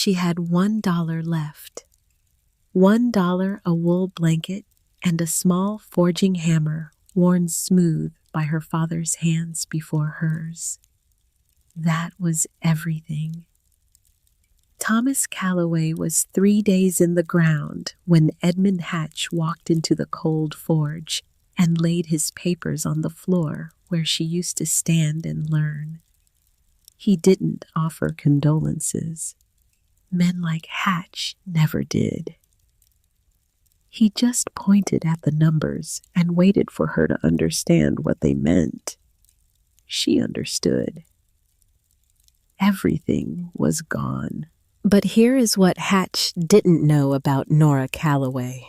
she had $1 left. $1, a wool blanket, and a small forging hammer worn smooth by her father's hands before hers. That was everything. Thomas Calloway was 3 days in the ground when Edmund Hatch walked into the cold forge and laid his papers on the floor where she used to stand and learn. He didn't offer condolences. Men like Hatch never did. He just pointed at the numbers and waited for her to understand what they meant. She understood. Everything was gone. But here is what Hatch didn't know about Nora Calloway.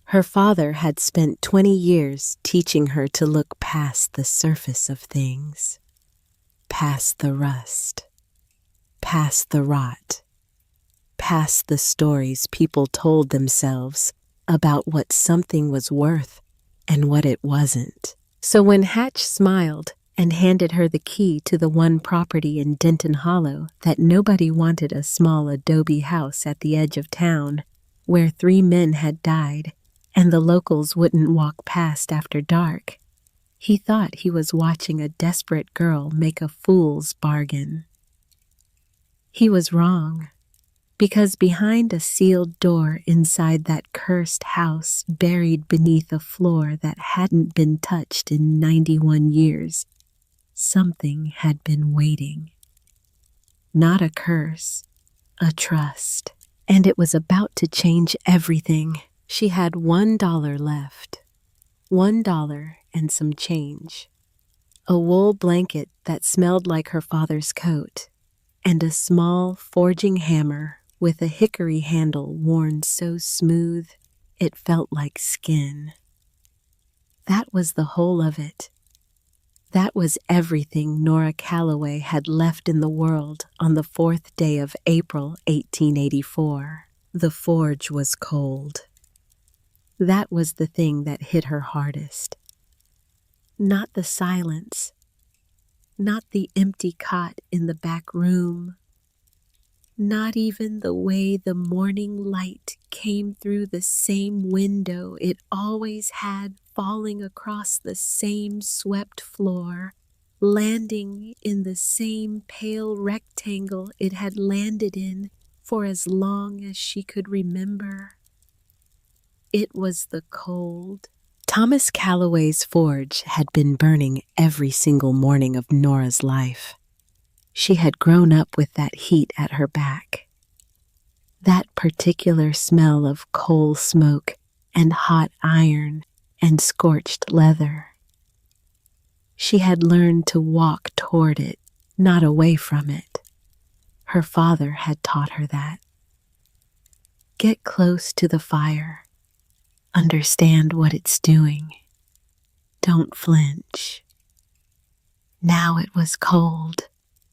Her father had spent 20 years teaching her to look past the surface of things, past the rust, past the rot, past the stories people told themselves about what something was worth and what it wasn't. So when Hatch smiled and handed her the key to the one property in Denton Hollow that nobody wanted, a small adobe house at the edge of town where 3 men had died and the locals wouldn't walk past after dark, he thought he was watching a desperate girl make a fool's bargain. He was wrong, because behind a sealed door inside that cursed house buried beneath a floor that hadn't been touched in 91 years, something had been waiting. Not a curse, a trust. And it was about to change everything. She had $1 left. $1 and some change. A wool blanket that smelled like her father's coat, and a small forging hammer with a hickory handle worn so smooth it felt like skin. That was the whole of it. That was everything Nora Calloway had left in the world on the 4th day of April, 1884. The forge was cold. That was the thing that hit her hardest. Not the silence, not the empty cot in the back room, not even the way the morning light came through the same window it always had, falling across the same swept floor, landing in the same pale rectangle it had landed in for as long as she could remember. It was the cold. Thomas Calloway's forge had been burning every single morning of Nora's life. She had grown up with that heat at her back. That particular smell of coal smoke and hot iron and scorched leather. She had learned to walk toward it, not away from it. Her father had taught her that. Get close to the fire. Understand what it's doing. Don't flinch. Now it was cold,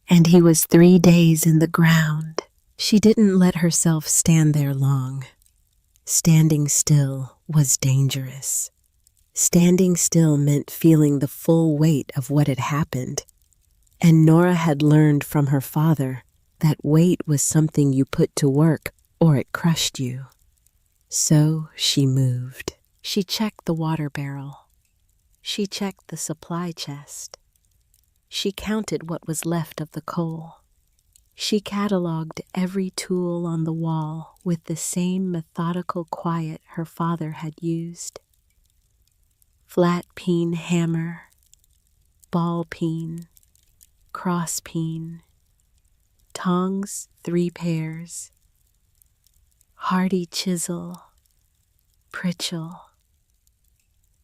and he was 3 days in the ground. She didn't let herself stand there long. Standing still was dangerous. Standing still meant feeling the full weight of what had happened, and Nora had learned from her father that weight was something you put to work or it crushed you. So she moved. She checked the water barrel. She checked the supply chest. She counted what was left of the coal. She cataloged every tool on the wall with the same methodical quiet her father had used. Flat peen hammer, ball peen, cross peen, tongs 3 pairs, hardy chisel, pritchel,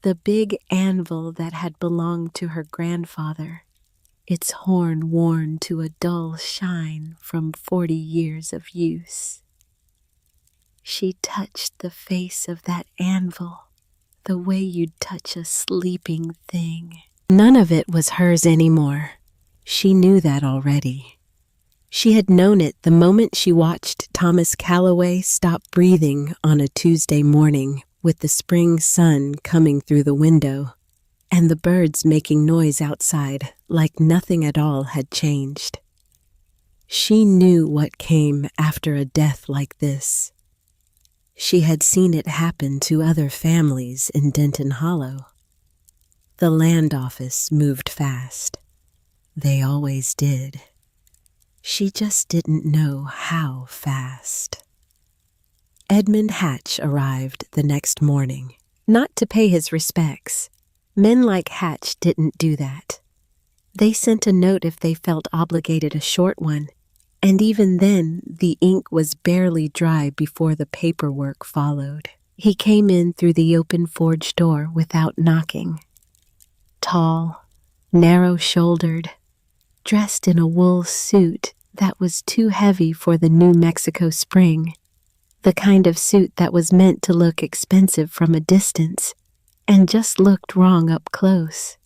the big anvil that had belonged to her grandfather, its horn worn to a dull shine from 40 years of use. She touched the face of that anvil the way you'd touch a sleeping thing. None of it was hers anymore. She knew that already. She had known it the moment she watched Thomas Calloway stop breathing on a Tuesday morning with the spring sun coming through the window and the birds making noise outside like nothing at all had changed. She knew what came after a death like this. She had seen it happen to other families in Denton Hollow. The land office moved fast. They always did. She just didn't know how fast. Edmund Hatch arrived the next morning, not to pay his respects. Men like Hatch didn't do that. They sent a note if they felt obligated, a short one, and even then the ink was barely dry before the paperwork followed. He came in through the open forge door without knocking. Tall, narrow-shouldered, dressed in a wool suit that was too heavy for the New Mexico spring, the kind of suit that was meant to look expensive from a distance and just looked wrong up close.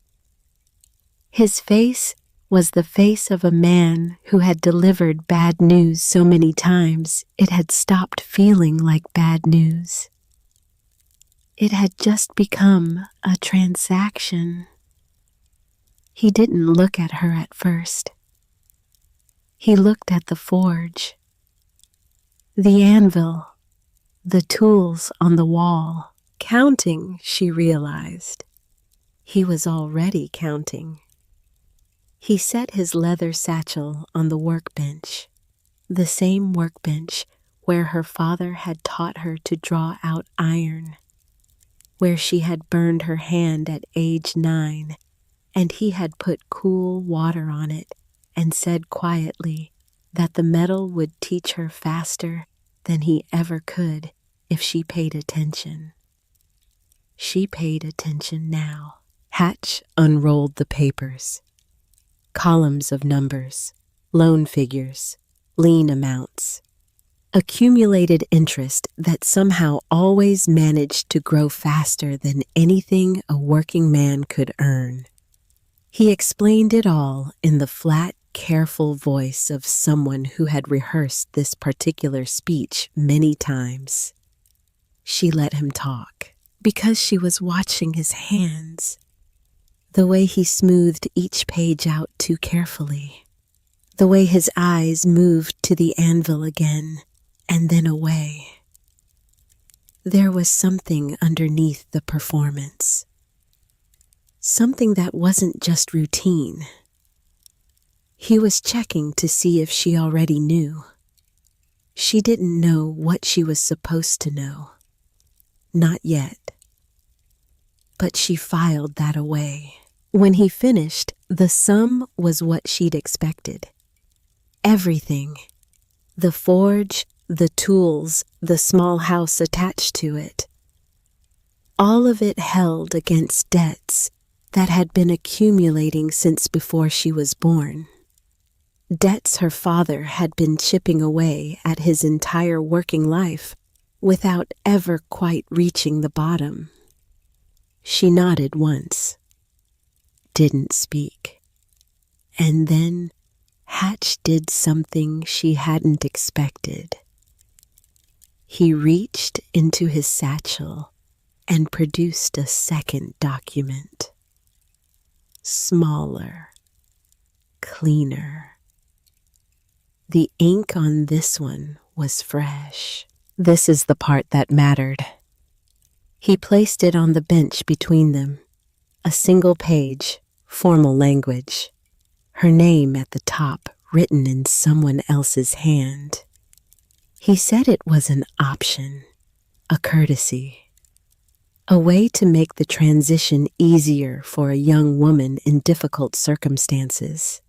His face was the face of a man who had delivered bad news so many times it had stopped feeling like bad news. It had just become a transaction. He didn't look at her at first. He looked at the forge, the anvil, the tools on the wall. Counting, she realized. He was already counting. He set his leather satchel on the workbench, the same workbench where her father had taught her to draw out iron, where she had burned her hand at age 9, and he had put cool water on it and said quietly that the metal would teach her faster than he ever could if she paid attention. She paid attention now. Hatch unrolled the papers. Columns of numbers, loan figures, lien amounts. Accumulated interest that somehow always managed to grow faster than anything a working man could earn. He explained it all in the flat, careful voice of someone who had rehearsed this particular speech many times. She let him talk because she was watching his hands, the way he smoothed each page out too carefully, the way his eyes moved to the anvil again and then away. There was something underneath the performance, something that wasn't just routine. He was checking to see if she already knew. She didn't know what she was supposed to know. Not yet. But she filed that away. When he finished, the sum was what she'd expected. Everything. The forge, the tools, the small house attached to it. All of it held against debts that had been accumulating since before she was born. Debts her father had been chipping away at his entire working life without ever quite reaching the bottom. She nodded once, didn't speak, and then Hatch did something she hadn't expected. He reached into his satchel and produced a second document. Smaller, cleaner. The ink on this one was fresh. This is the part that mattered. He placed it on the bench between them. A single page, formal language. Her name at the top, written in someone else's hand. He said it was an option, a courtesy, a way to make the transition easier for a young woman in difficult circumstances.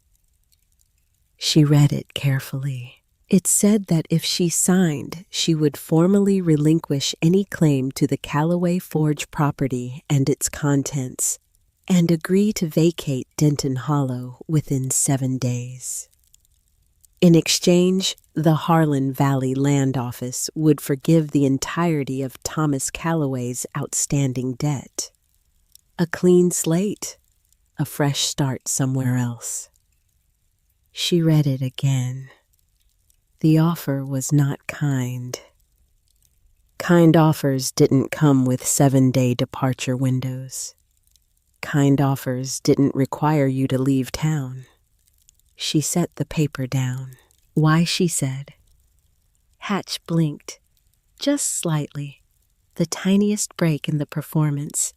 She read it carefully. It said that if she signed, she would formally relinquish any claim to the Callaway Forge property and its contents, and agree to vacate Denton Hollow within 7 days. In exchange, the Harlan Valley Land Office would forgive the entirety of Thomas Callaway's outstanding debt. A clean slate, a fresh start somewhere else. She read it again. The offer was not kind. Kind offers didn't come with 7-day departure windows. Kind offers didn't require you to leave town. She set the paper down. Why, she said. Hatch blinked, just slightly, the tiniest break in the performance.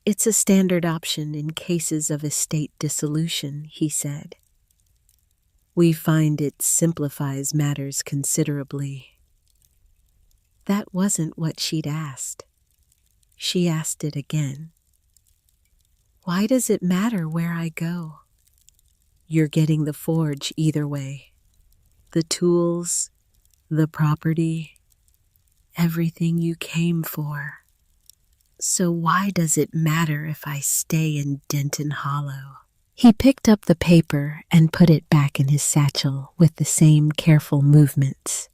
It's a standard option in cases of estate dissolution, he said. We find it simplifies matters considerably. That wasn't what she'd asked. She asked it again. Why does it matter where I go? You're getting the forge either way. The tools, the property, everything you came for. So why does it matter if I stay in Denton Hollow? He picked up the paper and put it back in his satchel with the same careful movements.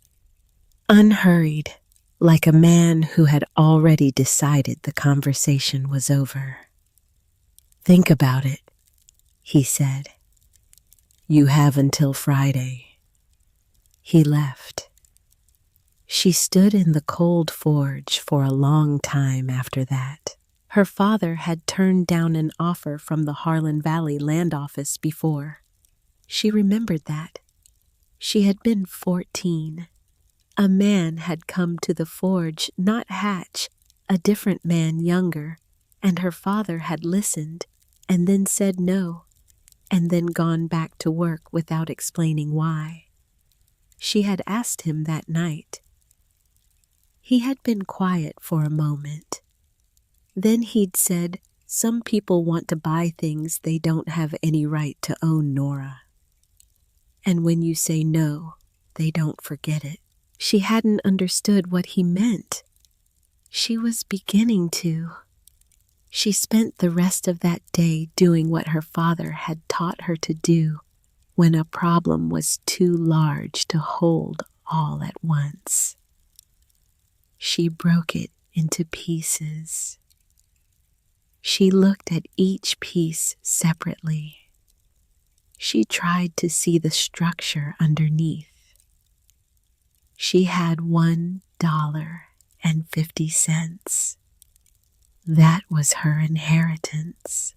Unhurried, like a man who had already decided the conversation was over. Think about it, he said. You have until Friday. He left. She stood in the cold forge for a long time after that. Her father had turned down an offer from the Harlan Valley Land Office before. She remembered that. She had been 14. A man had come to the forge, not Hatch, a different man younger, and her father had listened and then said no, and then gone back to work without explaining why. She had asked him that night. He had been quiet for a moment. Then he'd said, some people want to buy things they don't have any right to own, Nora. And when you say no, they don't forget it. She hadn't understood what he meant. She was beginning to. She spent the rest of that day doing what her father had taught her to do when a problem was too large to hold all at once. She broke it into pieces. She looked at each piece separately. She tried to see the structure underneath. She had $1.50. That was her inheritance.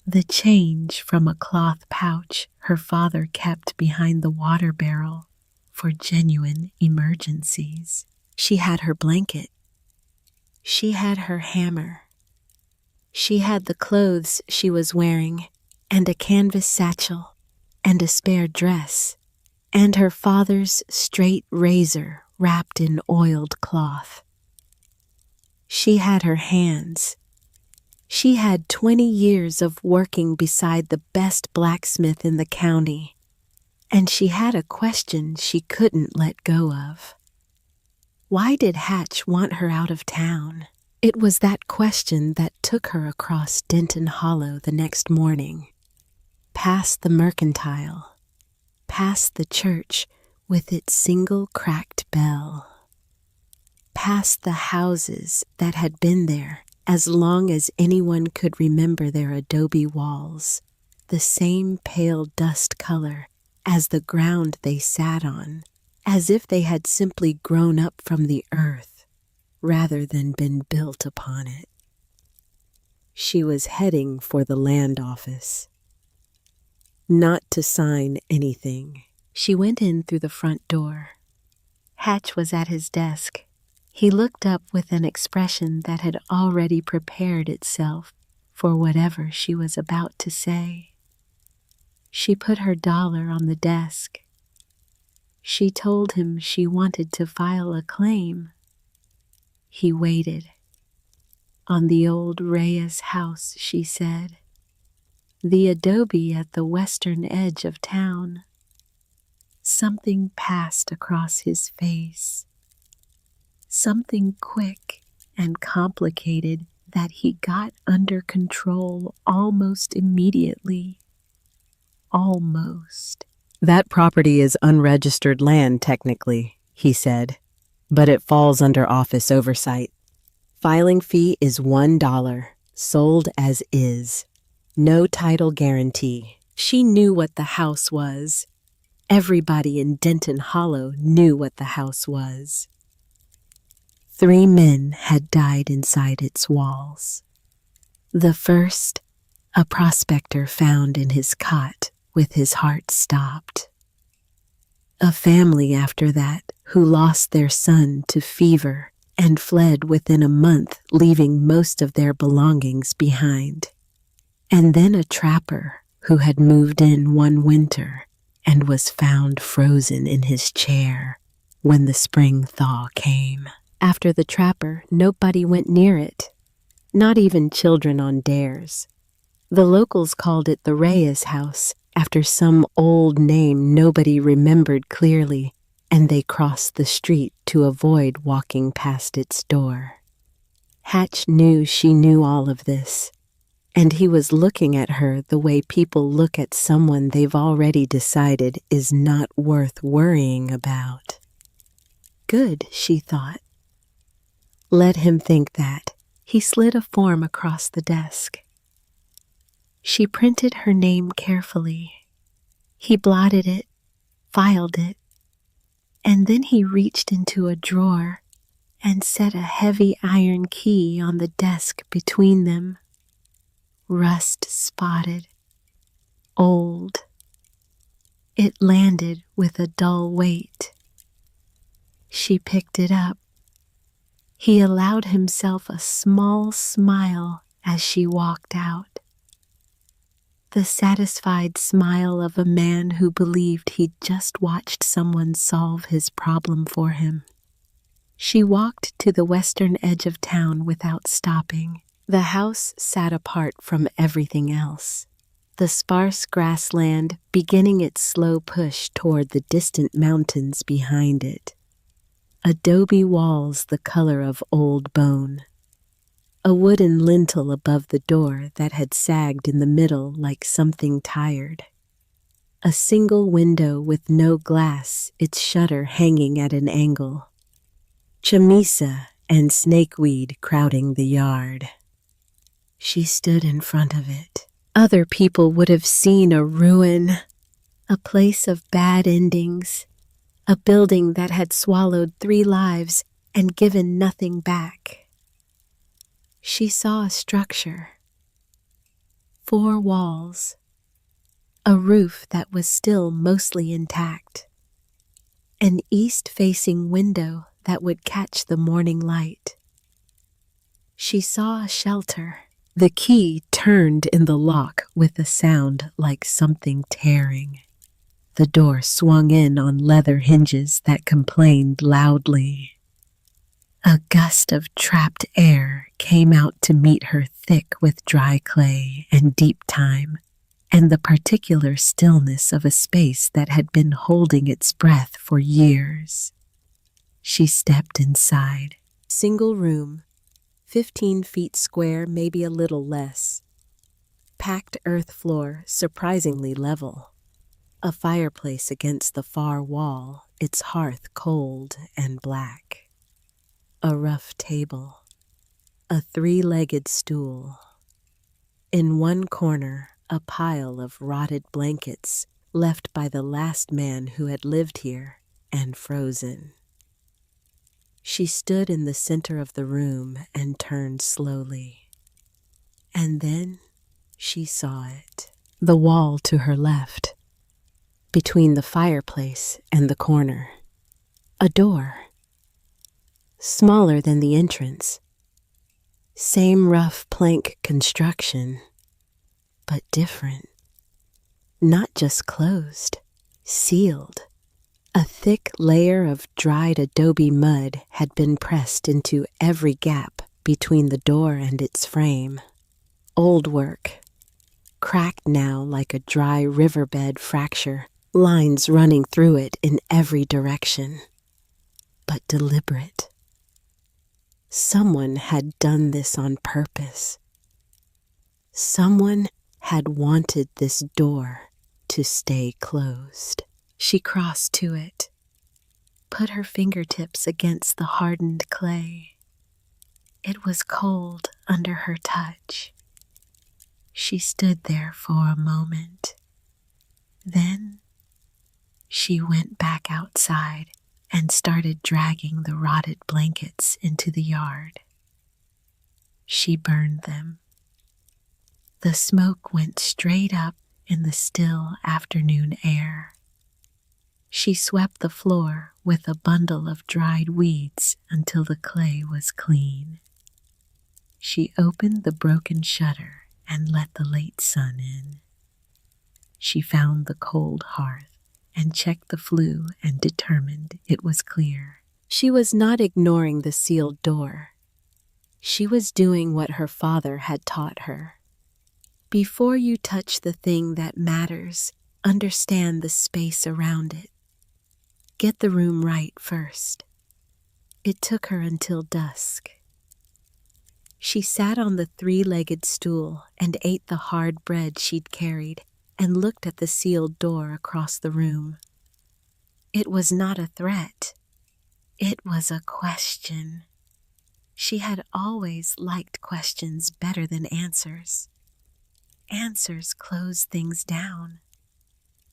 The change from a cloth pouch her father kept behind the water barrel for genuine emergencies. She had her blanket. She had her hammer. She had the clothes she was wearing, and a canvas satchel, and a spare dress, and her father's straight razor wrapped in oiled cloth. She had her hands. She had 20 years of working beside the best blacksmith in the county, and she had a question she couldn't let go of. Why did Hatch want her out of town? It was that question that took her across Denton Hollow the next morning, past the mercantile, past the church with its single cracked bell, past the houses that had been there as long as anyone could remember their adobe walls, the same pale dust color as the ground they sat on, as if they had simply grown up from the earth rather than been built upon it. She was heading for the land office. Not to sign anything. She went in through the front door. Hatch was at his desk. He looked up with an expression that had already prepared itself for whatever she was about to say. She put her dollar on the desk. She told him she wanted to file a claim. He waited. On the old Reyes house, she said. The adobe at the western edge of town. Something passed across his face. Something quick and complicated that he got under control almost immediately. Almost. That property is unregistered land technically, he said, but it falls under office oversight. Filing fee is $1, sold as is. No title guarantee. She knew what the house was. Everybody in Denton Hollow knew what the house was. 3 men had died inside its walls. The first, a prospector found in his cot with his heart stopped. A family after that who lost their son to fever and fled within a month, leaving most of their belongings behind. And then a trapper who had moved in one winter and was found frozen in his chair when the spring thaw came. After the trapper, nobody went near it, not even children on dares. The locals called it the Reyes house after some old name nobody remembered clearly, and they crossed the street to avoid walking past its door. Hatch knew she knew all of this, and he was looking at her the way people look at someone they've already decided is not worth worrying about. Good, she thought. Let him think that. He slid a form across the desk. She printed her name carefully. He blotted it, filed it, and then he reached into a drawer and set a heavy iron key on the desk between them. Rust-spotted, old. It landed with a dull weight. She picked it up. He allowed himself a small smile as she walked out. The satisfied smile of a man who believed he'd just watched someone solve his problem for him. She walked to the western edge of town without stopping. The house sat apart from everything else. The sparse grassland beginning its slow push toward the distant mountains behind it. Adobe walls the color of old bone. A wooden lintel above the door that had sagged in the middle like something tired. A single window with no glass, its shutter hanging at an angle. Chamisa and snakeweed crowding the yard. She stood in front of it. Other people would have seen a ruin, a place of bad endings, a building that had swallowed 3 lives and given nothing back. She saw a structure, 4 walls, a roof that was still mostly intact, an east-facing window that would catch the morning light. She saw a shelter. The key turned in the lock with a sound like something tearing. The door swung in on leather hinges that complained loudly. A gust of trapped air came out to meet her, thick with dry clay and deep time, and the particular stillness of a space that had been holding its breath for years. She stepped inside. Single room, 15 feet square, maybe a little less. Packed earth floor, surprisingly level. A fireplace against the far wall, its hearth cold and black. A rough table. A 3-legged stool. In one corner, a pile of rotted blankets left by the last man who had lived here and frozen. She stood in the center of the room and turned slowly. And then she saw it. The wall to her left, between the fireplace and the corner. A door. Smaller than the entrance. Same rough plank construction, but different. Not just closed, sealed. A thick layer of dried adobe mud had been pressed into every gap between the door and its frame. Old work, cracked now like a dry riverbed fracture, lines running through it in every direction, but deliberate. Someone had done this on purpose. Someone had wanted this door to stay closed. She crossed to it, put her fingertips against the hardened clay. It was cold under her touch. She stood there for a moment. Then she went back outside and started dragging the rotted blankets into the yard. She burned them. The smoke went straight up in the still afternoon air. She swept the floor with a bundle of dried weeds until the clay was clean. She opened the broken shutter and let the late sun in. She found the cold hearth and checked the flue and determined it was clear. She was not ignoring the sealed door. She was doing what her father had taught her. Before you touch the thing that matters, understand the space around it. Get the room right first. It took her until dusk. She sat on the three-legged stool and ate the hard bread she'd carried and looked at the sealed door across the room. It was not a threat. It was a question. She had always liked questions better than answers. Answers closed things down.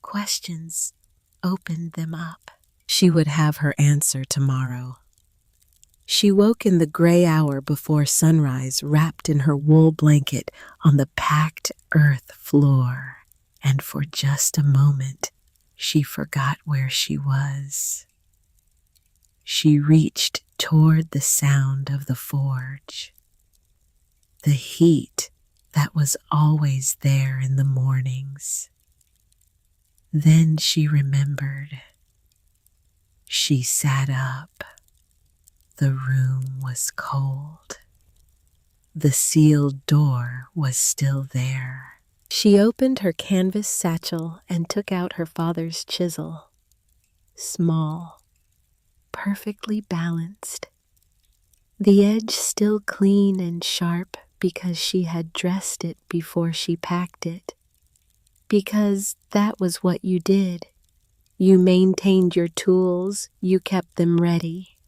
Questions opened them up. She would have her answer tomorrow. She woke in the gray hour before sunrise, wrapped in her wool blanket on the packed earth floor, and for just a moment, she forgot where she was. She reached toward the sound of the forge, the heat that was always there in the mornings. Then she remembered. She sat up. The room was cold. The sealed door was still there. She opened her canvas satchel and took out her father's chisel. Small, perfectly balanced. The edge still clean and sharp because she had dressed it before she packed it. Because that was what you did. You maintained your tools, you kept them ready.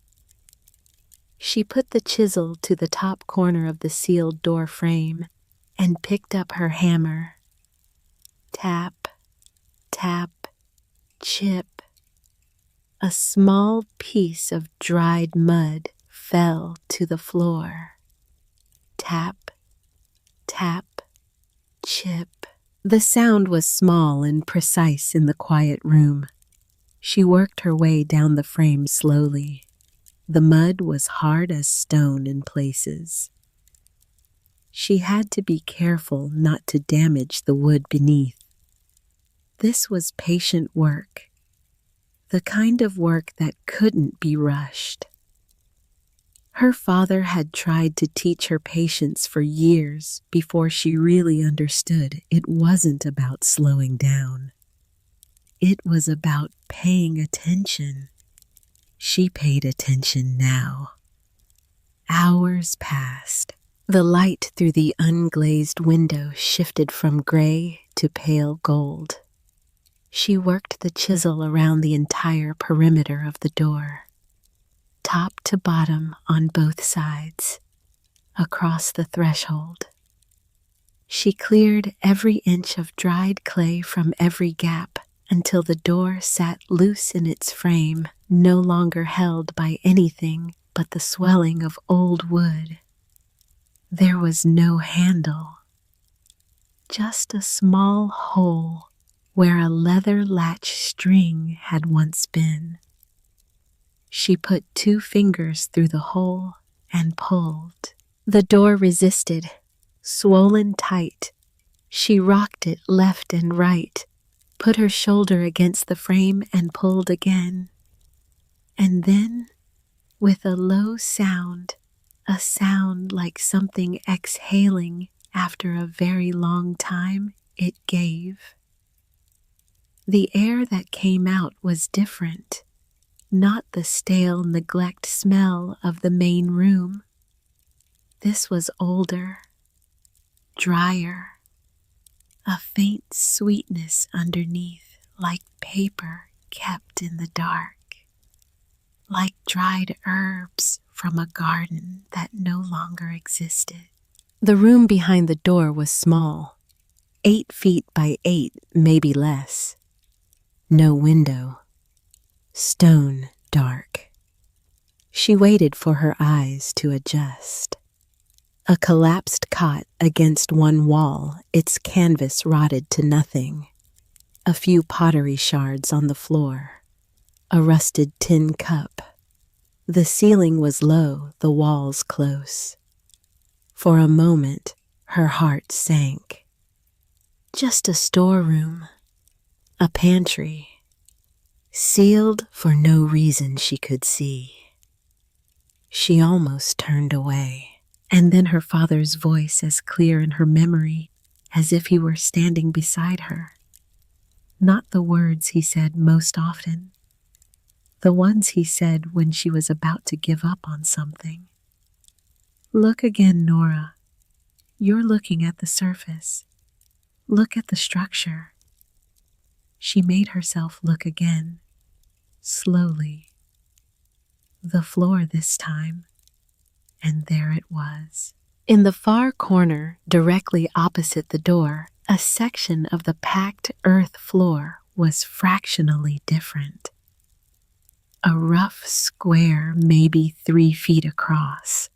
She put the chisel to the top corner of the sealed door frame and picked up her hammer. Tap, tap, chip. A small piece of dried mud fell to the floor. Tap, tap, chip. The sound was small and precise in the quiet room. She worked her way down the frame slowly. The mud was hard as stone in places. She had to be careful not to damage the wood beneath. This was patient work, the kind of work that couldn't be rushed. Her father had tried to teach her patience for years before she really understood it wasn't about slowing down. It was about paying attention. She paid attention now. Hours passed. The light through the unglazed window shifted from gray to pale gold. She worked the chisel around the entire perimeter of the door, top to bottom on both sides, across the threshold. She cleared every inch of dried clay from every gap until the door sat loose in its frame, no longer held by anything but the swelling of old wood. There was no handle, just a small hole where a leather latch string had once been. She put 2 fingers through the hole and pulled. The door resisted, swollen tight. She rocked it left and right, put her shoulder against the frame and pulled again. And then, with a low sound, a sound like something exhaling after a very long time, it gave. The air that came out was different, not the stale neglect smell of the main room. This was older, drier, a faint sweetness underneath, like paper kept in the dark, like dried herbs from a garden that no longer existed. The room behind the door was small, 8 feet by 8, maybe less. No window. Stone dark. She waited for her eyes to adjust. A collapsed cot against one wall, its canvas rotted to nothing. A few pottery shards on the floor. a rusted tin cup. The ceiling was low, the walls close. For a moment, her heart sank. Just a storeroom, a pantry, sealed for no reason she could see. She almost turned away, and then her father's voice as clear in her memory as if he were standing beside her. Not the words he said most often, the ones he said when she was about to give up on something. Look again, Nora. You're looking at the surface. Look at the structure. She made herself look again, slowly. The floor this time, and there it was. In the far corner, directly opposite the door, a section of the packed earth floor was fractionally different. A rough square, maybe 3 feet across,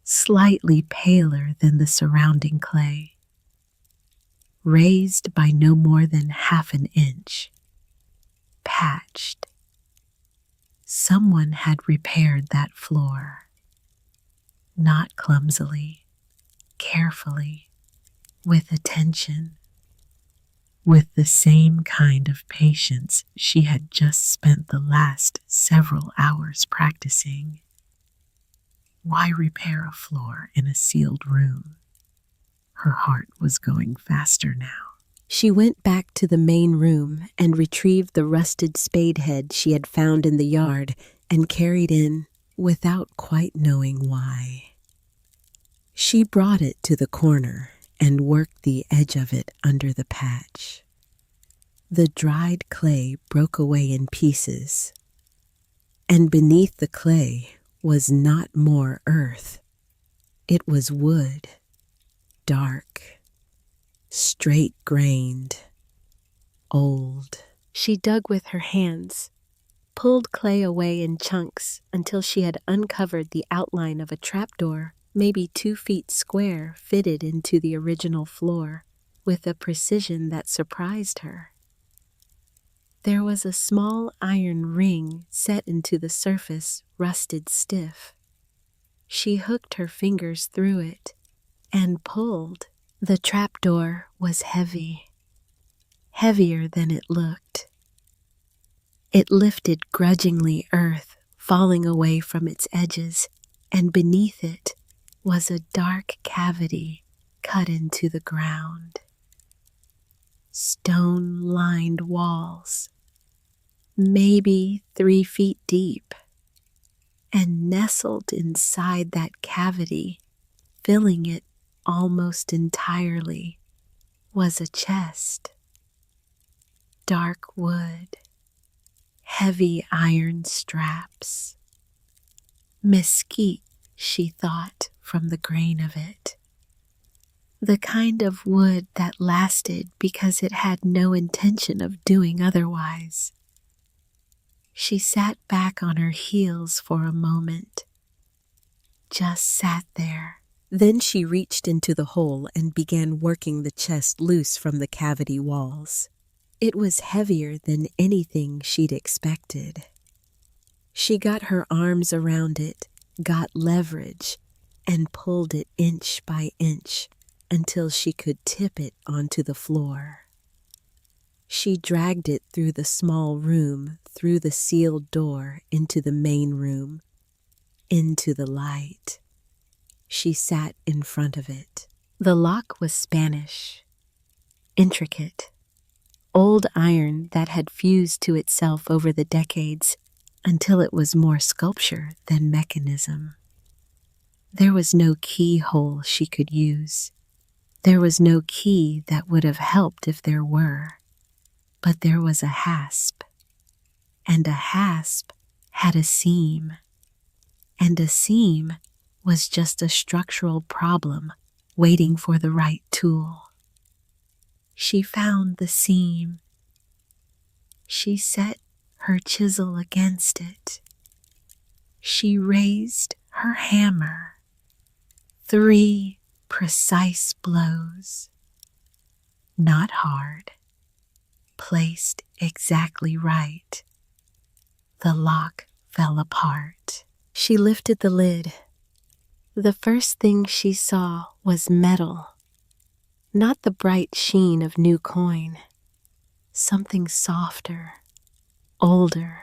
slightly paler than the surrounding clay, raised by no more than half an inch, patched. Someone had repaired that floor, not clumsily, carefully, with attention, with the same kind of patience she had just spent the last several hours practicing. Why repair a floor in a sealed room? Her heart was going faster now. She went back to the main room and retrieved the rusted spade head she had found in the yard and carried in without quite knowing why. She brought it to the corner and worked the edge of it under the patch. The dried clay broke away in pieces, and beneath the clay was not more earth. It was wood, dark, straight-grained, old. She dug with her hands, pulled clay away in chunks until she had uncovered the outline of a trapdoor, maybe 2 feet square, fitted into the original floor with a precision that surprised her. There was a small iron ring set into the surface, rusted stiff. She hooked her fingers through it and pulled. The trapdoor was heavy, heavier than it looked. It lifted grudgingly earth, falling away from its edges, and beneath it was a dark cavity cut into the ground. Stone-lined walls, maybe 3 feet deep, and nestled inside that cavity, filling it almost entirely, was a chest. Dark wood, heavy iron straps. Mesquite, she thought from the grain of it. The kind of wood that lasted because it had no intention of doing otherwise. She sat back on her heels for a moment, just sat there. Then she reached into the hole and began working the chest loose from the cavity walls. It was heavier than anything she'd expected. She got her arms around it, got leverage, and pulled it inch by inch until she could tip it onto the floor. She dragged it through the small room, through the sealed door, into the main room, into the light. She sat in front of it. The lock was Spanish, intricate, old iron that had fused to itself over the decades until it was more sculpture than mechanism. There was no keyhole she could use. There was no key that would have helped if there were. But there was a hasp, and a hasp had a seam, and a seam was just a structural problem waiting for the right tool. She found the seam. She set her chisel against it. She raised her hammer. 3 precise blows. Not hard. Placed exactly right. The lock fell apart. She lifted the lid. The first thing she saw was metal, not the bright sheen of new coin, something softer, older.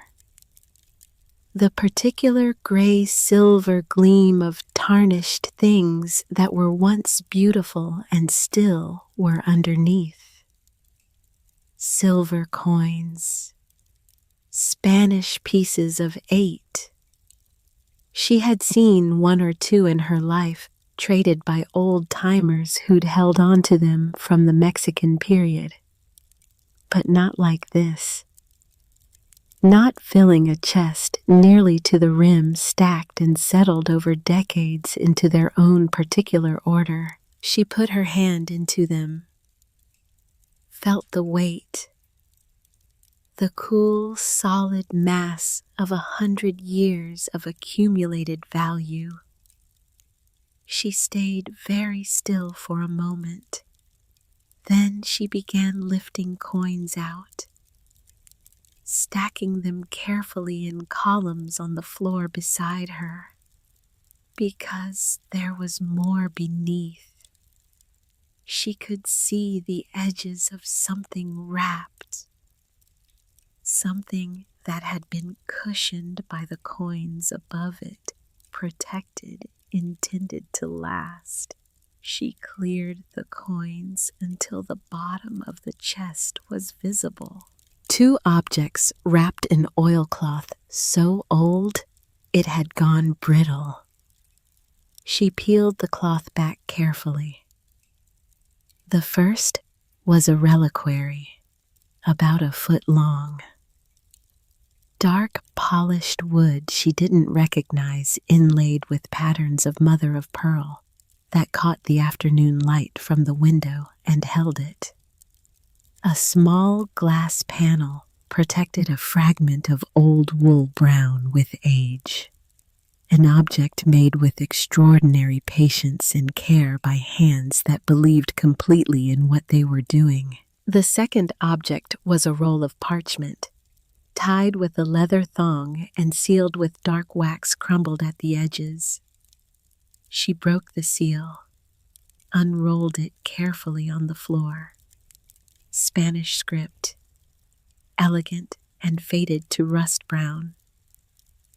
The particular gray-silver gleam of tarnished things that were once beautiful and still were underneath. Silver coins, Spanish pieces of 8. She had seen 1 or 2 in her life, traded by old-timers who'd held on to them from the Mexican period. But not like this. Not filling a chest nearly to the rim, stacked and settled over decades into their own particular order. She put her hand into them, felt the weight, the cool, solid mass of 100 years of accumulated value. She stayed very still for a moment. Then she began lifting coins out, stacking them carefully in columns on the floor beside her, because there was more beneath. She could see the edges of something wrapped, something that had been cushioned by the coins above it, protected, intended to last. She cleared the coins until the bottom of the chest was visible. 2 objects wrapped in oilcloth so old it had gone brittle. She peeled the cloth back carefully. The first was a reliquary, about a foot long. Dark, polished wood she didn't recognize, inlaid with patterns of mother of pearl that caught the afternoon light from the window and held it. A small glass panel protected a fragment of old wool brown with age, an object made with extraordinary patience and care by hands that believed completely in what they were doing. The second object was a roll of parchment, tied with a leather thong and sealed with dark wax crumbled at the edges. She broke the seal, unrolled it carefully on the floor. Spanish script, elegant and faded to rust brown.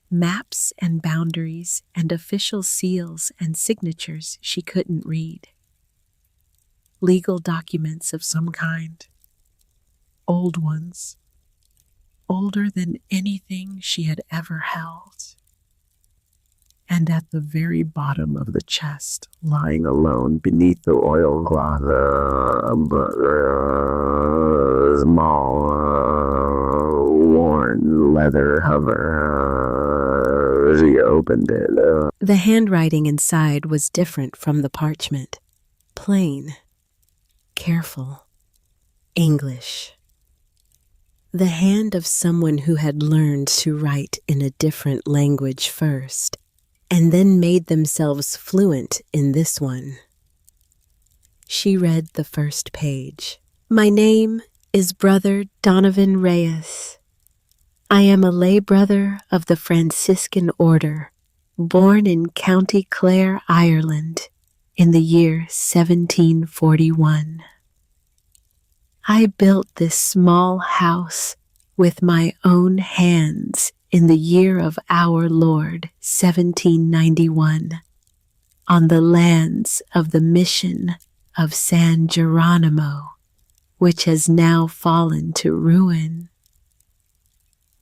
Maps and boundaries and official seals and signatures she couldn't read. Legal documents of some kind. Old ones. Older than anything she had ever held. And at the very bottom of the chest, lying alone beneath the oilcloth, small, worn leather cover. She opened it. The handwriting inside was different from the parchment. Plain, careful, English. The hand of someone who had learned to write in a different language first, and then made themselves fluent in this one. She read the first page. My name is Brother Donovan Reyes. I am a lay brother of the Franciscan order, born in County Clare, Ireland, in the year 1741. I built this small house with my own hands in the year of our Lord, 1791, on the lands of the mission of San Geronimo, which has now fallen to ruin.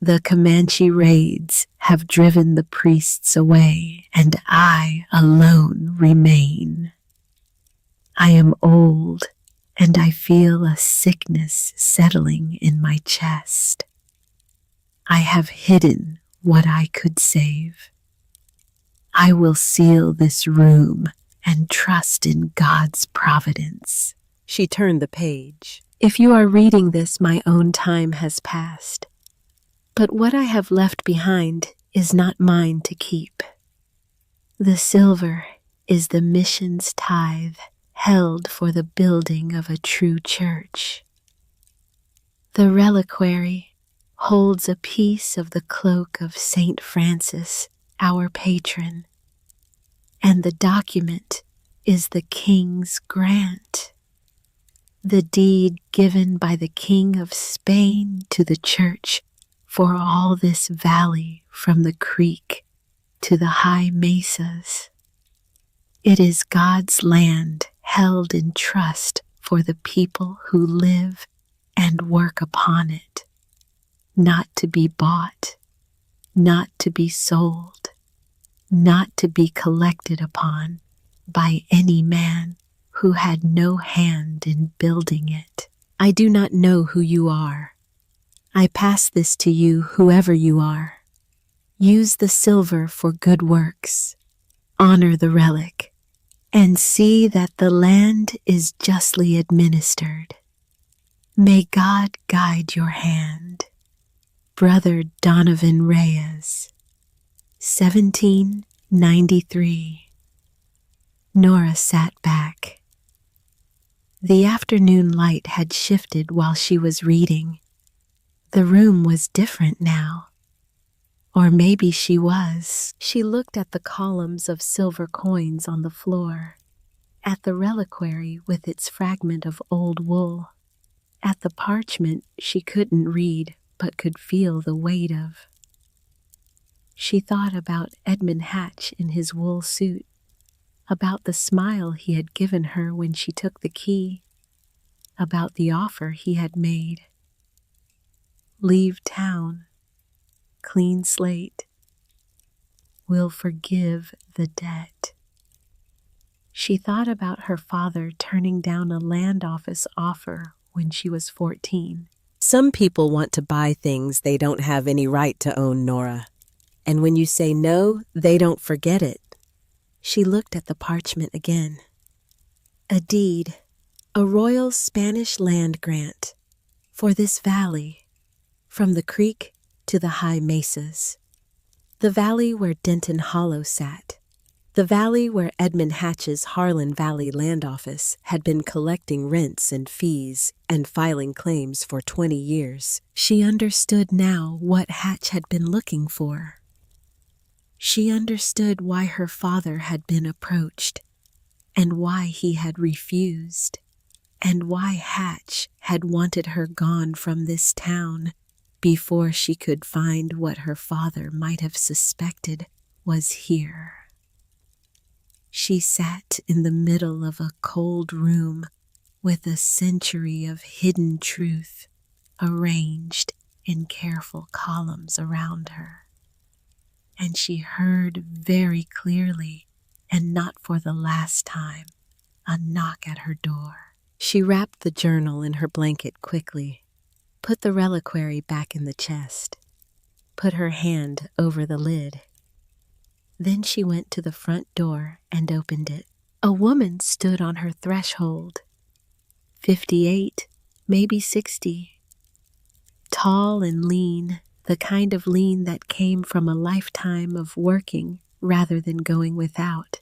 The Comanche raids have driven the priests away, and I alone remain. I am old, and I feel a sickness settling in my chest. I have hidden what I could save. I will seal this room and trust in God's providence. She turned the page. If you are reading this, my own time has passed. But what I have left behind is not mine to keep. The silver is the mission's tithe held for the building of a true church. The reliquary holds a piece of the cloak of Saint Francis, our patron, and the document is the king's grant, the deed given by the King of Spain to the church for all this valley from the creek to the high mesas. It is God's land held in trust for the people who live and work upon it, not to be bought, not to be sold, not to be collected upon by any man who had no hand in building it. I do not know who you are. I pass this to you, whoever you are. Use the silver for good works. Honor the relic, and see that the land is justly administered. May God guide your hand. Brother Donovan Reyes, 1793. Nora sat back. The afternoon light had shifted while she was reading. The room was different now. Or maybe she was. She looked at the columns of silver coins on the floor, at the reliquary with its fragment of old wool, at the parchment she couldn't read but could feel the weight of. She thought about Edmund Hatch in his wool suit, about the smile he had given her when she took the key, about the offer he had made. Leave town. Clean slate. Will forgive the debt. She thought about her father turning down a land office offer when she was 14. Some people want to buy things they don't have any right to own, Nora. And when you say no, they don't forget it. She looked at the parchment again. A deed, a royal Spanish land grant for this valley, from the creek to the high mesas. The valley where Denton Hollow sat. The valley where Edmund Hatch's Harlan Valley Land Office had been collecting rents and fees and filing claims for 20 years. She understood now what Hatch had been looking for. She understood why her father had been approached, and why he had refused, and why Hatch had wanted her gone from this town before she could find what her father might have suspected was here. She sat in the middle of a cold room with a century of hidden truth arranged in careful columns around her. And she heard very clearly, and not for the last time, a knock at her door. She wrapped the journal in her blanket quickly, put the reliquary back in the chest, put her hand over the lid. Then she went to the front door and opened it. A woman stood on her threshold, 58, maybe 60, tall and lean, the kind of lean that came from a lifetime of working rather than going without.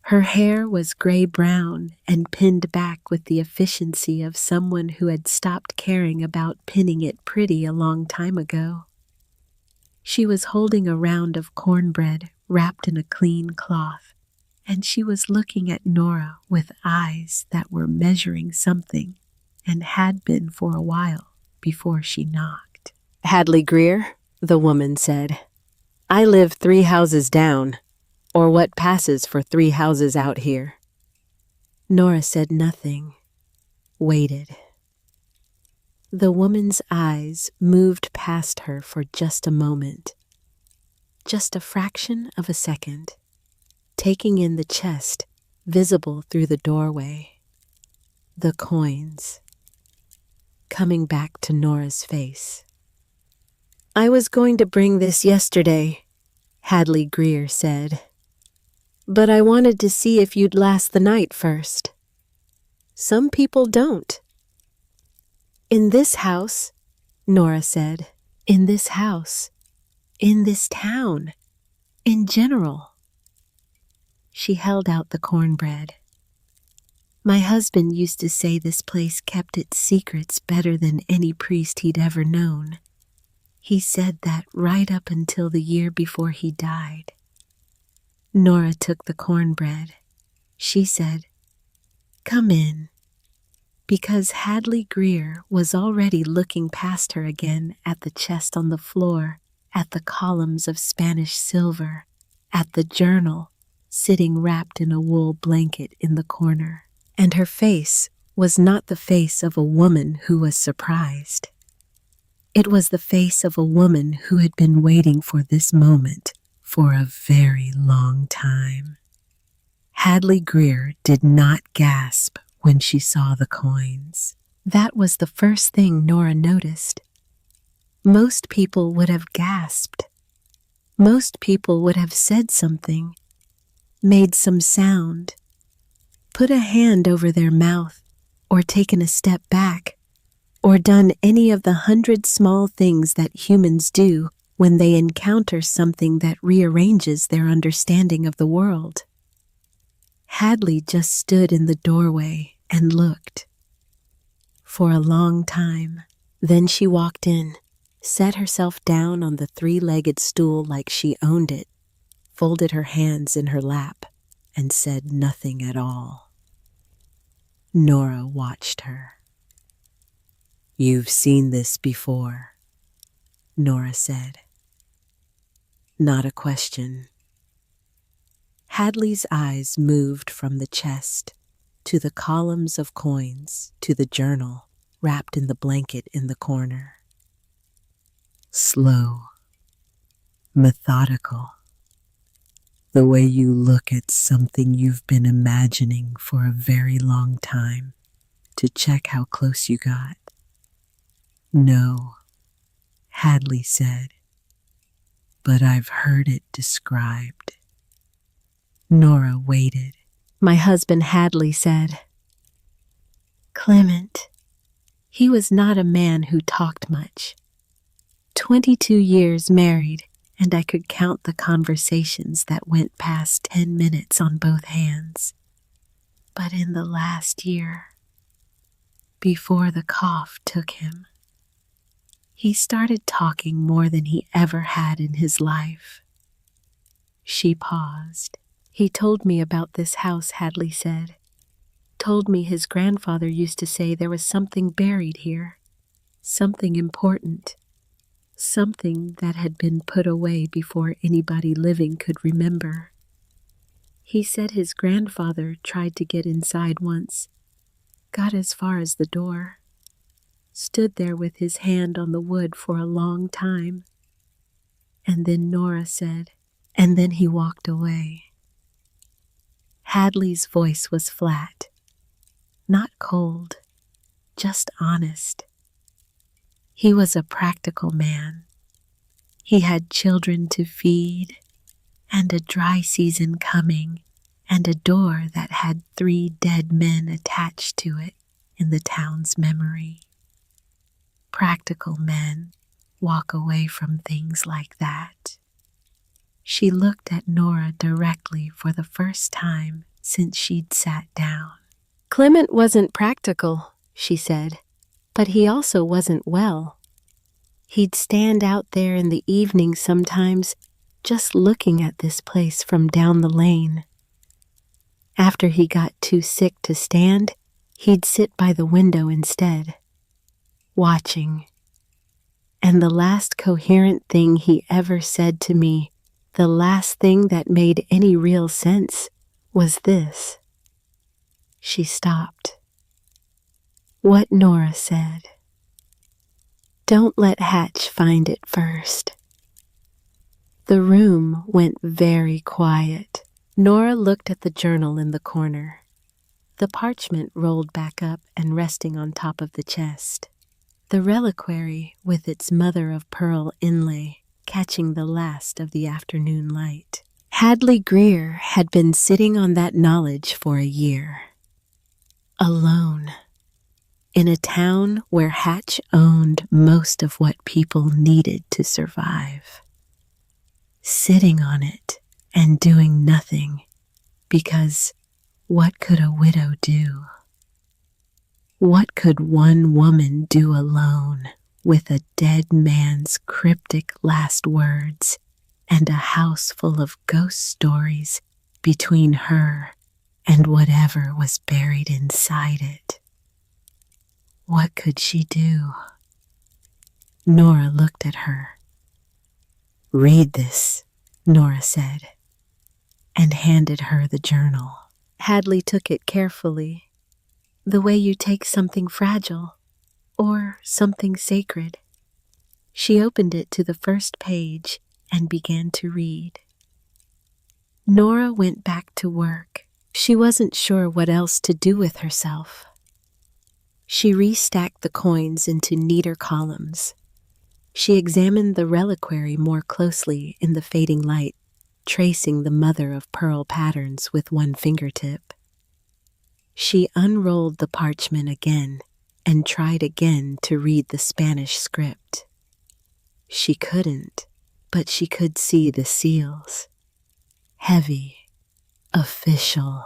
Her hair was gray-brown and pinned back with the efficiency of someone who had stopped caring about pinning it pretty a long time ago. She was holding a round of cornbread wrapped in a clean cloth, and she was looking at Nora with eyes that were measuring something and had been for a while before she knocked. Hadley Greer, the woman said. I live 3 houses down, or what passes for 3 houses out here. Nora said nothing, waited. The woman's eyes moved past her for just a moment, just a fraction of a second, taking in the chest visible through the doorway, the coins, coming back to Nora's face. I was going to bring this yesterday, Hadley Greer said, but I wanted to see if you'd last the night first. Some people don't. In this house, Nora said, in this house, in this town, in general. She held out the cornbread. My husband used to say this place kept its secrets better than any priest he'd ever known. He said that right up until the year before he died. Nora took the cornbread. She said, "Come in," because Hadley Greer was already looking past her again at the chest on the floor, at the columns of Spanish silver, at the journal sitting wrapped in a wool blanket in the corner. And her face was not the face of a woman who was surprised. It was the face of a woman who had been waiting for this moment for a very long time. Hadley Greer did not gasp when she saw the coins. That was the first thing Nora noticed. Most people would have gasped. Most people would have said something, made some sound, put a hand over their mouth, or taken a step back, or done any of the 100 small things that humans do when they encounter something that rearranges their understanding of the world. Hadley just stood in the doorway and looked. For a long time. Then she walked in, sat herself down on the 3-legged stool like she owned it, folded her hands in her lap, and said nothing at all. Nora watched her. "You've seen this before," Nora said. Not a question. Hadley's eyes moved from the chest to the columns of coins to the journal wrapped in the blanket in the corner. Slow, methodical. The way you look at something you've been imagining for a very long time to check how close you got. "No," Hadley said, "but I've heard it described." Nora waited. "My husband Hadley said." Clement. He was not a man who talked much. 22 years married, and I could count the conversations that went past 10 minutes on both hands. But in the last year, before the cough took him, he started talking more than he ever had in his life. She paused. "He told me about this house," Hadley said. "Told me his grandfather used to say there was something buried here, something important. Something that had been put away before anybody living could remember. He said his grandfather tried to get inside once, got as far as the door, stood there with his hand on the wood for a long time. And then Nora said, and then he walked away." Hadley's voice was flat, not cold, just honest. He was a practical man. He had children to feed, and a dry season coming, and a door that had 3 dead men attached to it in the town's memory. Practical men walk away from things like that. She looked at Nora directly for the first time since she'd sat down. "Clement wasn't practical," she said, "but he also wasn't well. He'd stand out there in the evening sometimes, just looking at this place from down the lane. After he got too sick to stand, he'd sit by the window instead, watching. And the last coherent thing he ever said to me, the last thing that made any real sense, was this." She stopped. What Nora said. "Don't let Hatch find it first." The room went very quiet. Nora looked at the journal in the corner, the parchment rolled back up and resting on top of the chest, the reliquary with its mother-of-pearl inlay catching the last of the afternoon light. Hadley Greer had been sitting on that knowledge for a year. Alone. In a town where Hatch owned most of what people needed to survive. Sitting on it and doing nothing because What could a widow do? What could one woman do alone with a dead man's cryptic last words and a house full of ghost stories between her and whatever was buried inside it? What could she do? Nora looked at her. "Read this," Nora said, and handed her the journal. Hadley took it carefully, the way you take something fragile or something sacred. She opened it to the first page and began to read. Nora went back to work. She wasn't sure what else to do with herself. She restacked the coins into neater columns. She examined the reliquary more closely in the fading light, tracing the mother of pearl patterns with one fingertip. She unrolled the parchment again and tried again to read the Spanish script. She couldn't, but she could see the seals. Heavy, official.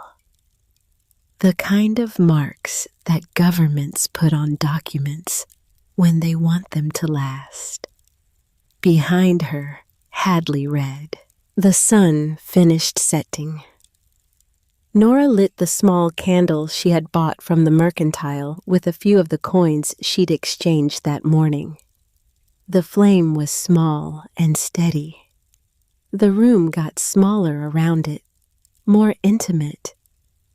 The kind of marks that governments put on documents when they want them to last. Behind her, Hadley read. The sun finished setting. Nora lit the small candle she had bought from the mercantile with a few of the coins she'd exchanged that morning. The flame was small and steady. The room got smaller around it, more intimate,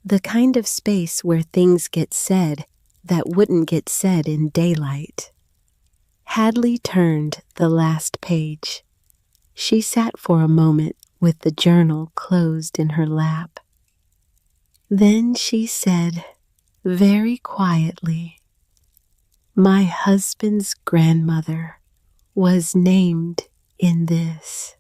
the kind of space where things get said that wouldn't get said in daylight. Hadley turned the last page. She sat for a moment with the journal closed in her lap. Then she said, very quietly, "My husband's grandmother was named in this."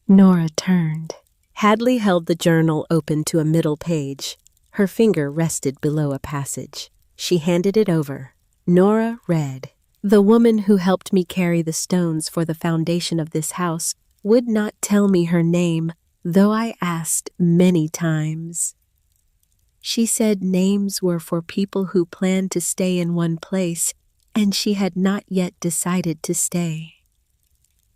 Nora turned. Hadley held the journal open to a middle page. Her finger rested below a passage. She handed it over. Nora read, "The woman who helped me carry the stones for the foundation of this house would not tell me her name, though I asked many times. She said names were for people who planned to stay in one place, and she had not yet decided to stay.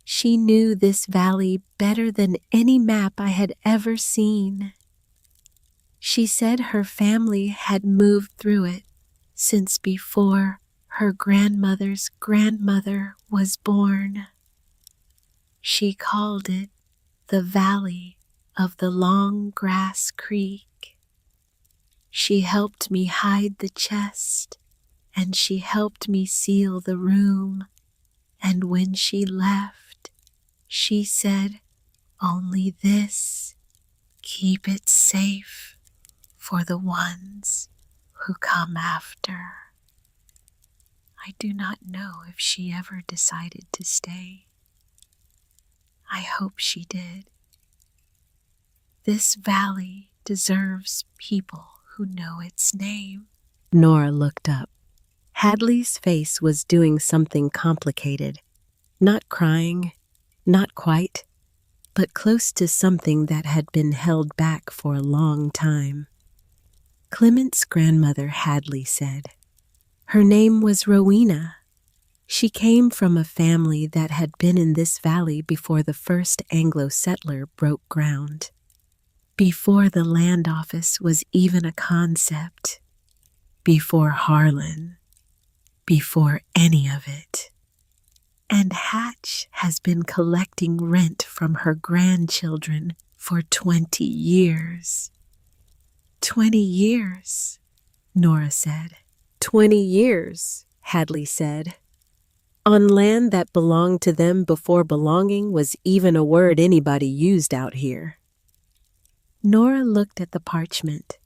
She knew this valley better than any map I had ever seen. She said her family had moved through it since before her grandmother's grandmother was born. She called it the Valley of the Long Grass Creek. She helped me hide the chest, and she helped me seal the room, and when she left, she said, 'Only this, keep it safe for the ones who come after.' I do not know if she ever decided to stay. I hope she did. This valley deserves people who know its name." Nora looked up. Hadley's face was doing something complicated. Not crying, not quite, but close to something that had been held back for a long time. Clement's grandmother, Hadley said. Her name was Rowena. She came from a family that had been in this valley before the first Anglo settler broke ground. Before the land office was even a concept. Before Harlan. Before any of it. And Hatch has been collecting rent from her grandchildren for 20 years. 20 years, Nora said. 20 years, Hadley said. On land that belonged to them before belonging was even a word anybody used out here. Nora looked at the parchment.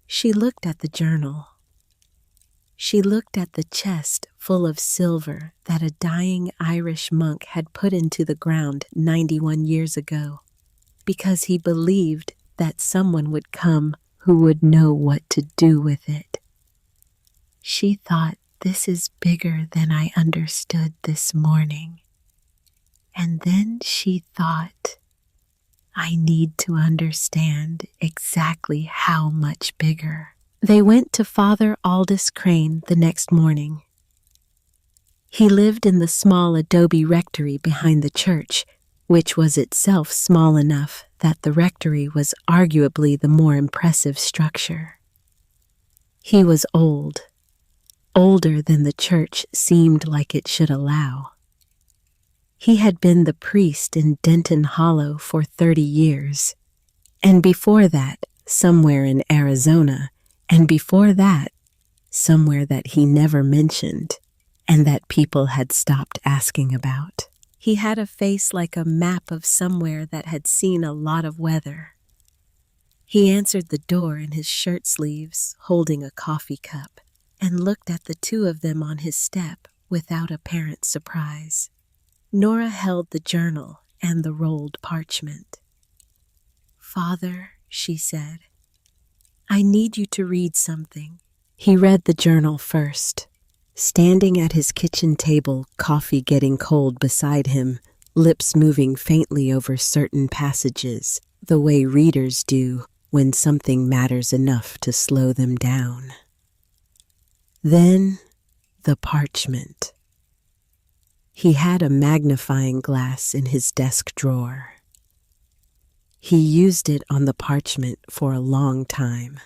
She looked at the journal. She looked at the chest full of silver that a dying Irish monk had put into the ground 91 years ago, because he believed that someone would come who would know what to do with it. She thought, this is bigger than I understood this morning. And then she thought, I need to understand exactly how much bigger. They went to Father Aldous Crane the next morning. He lived in the small adobe rectory behind the church, which was itself small enough that the rectory was arguably the more impressive structure. He was old, older than the church seemed like it should allow. He had been the priest in Denton Hollow for 30 years, and before that, somewhere in Arizona, and before that, somewhere that he never mentioned, and that people had stopped asking about. He had a face like a map of somewhere that had seen a lot of weather. He answered the door in his shirt sleeves, holding a coffee cup, and looked at the two of them on his step without apparent surprise. Nora held the journal and the rolled parchment. "Father," she said, "I need you to read something." He read the journal first. Standing at his kitchen table, coffee getting cold beside him, lips moving faintly over certain passages, the way readers do when something matters enough to slow them down. Then, the parchment. He had a magnifying glass in his desk drawer. He used it on the parchment for a long time,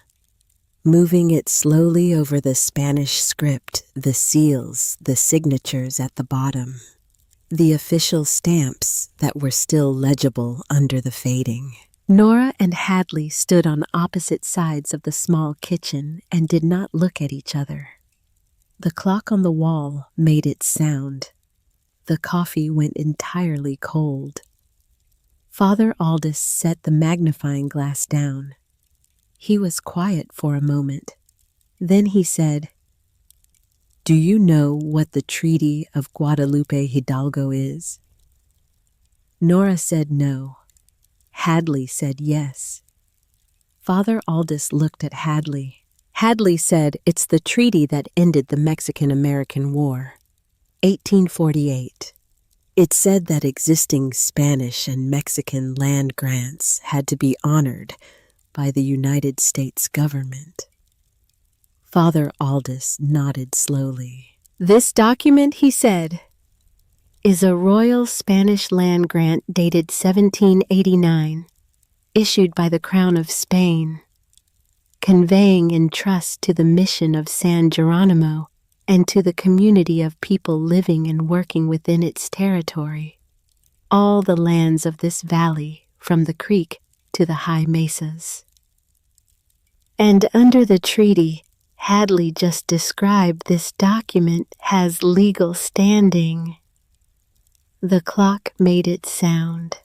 moving it slowly over the Spanish script, the seals, the signatures at the bottom, the official stamps that were still legible under the fading. Nora and Hadley stood on opposite sides of the small kitchen and did not look at each other. The clock on the wall made its sound. The coffee went entirely cold. Father Aldous set the magnifying glass down. He was quiet for a moment. Then he said, "Do you know what the Treaty of Guadalupe Hidalgo is?" Nora said no. Hadley said yes. Father Aldous looked at Hadley. Hadley said it's the treaty that ended the Mexican-American War, 1848. It said that existing Spanish and Mexican land grants had to be honored by the United States government. Father Aldous nodded slowly. "This document," he said, "is a royal Spanish land grant dated 1789, issued by the Crown of Spain, conveying in trust to the mission of San Geronimo and to the community of people living and working within its territory, all the lands of this valley from the creek to the high mesas." And under the treaty, Hadley just described, this document has legal standing. The clock made its sound.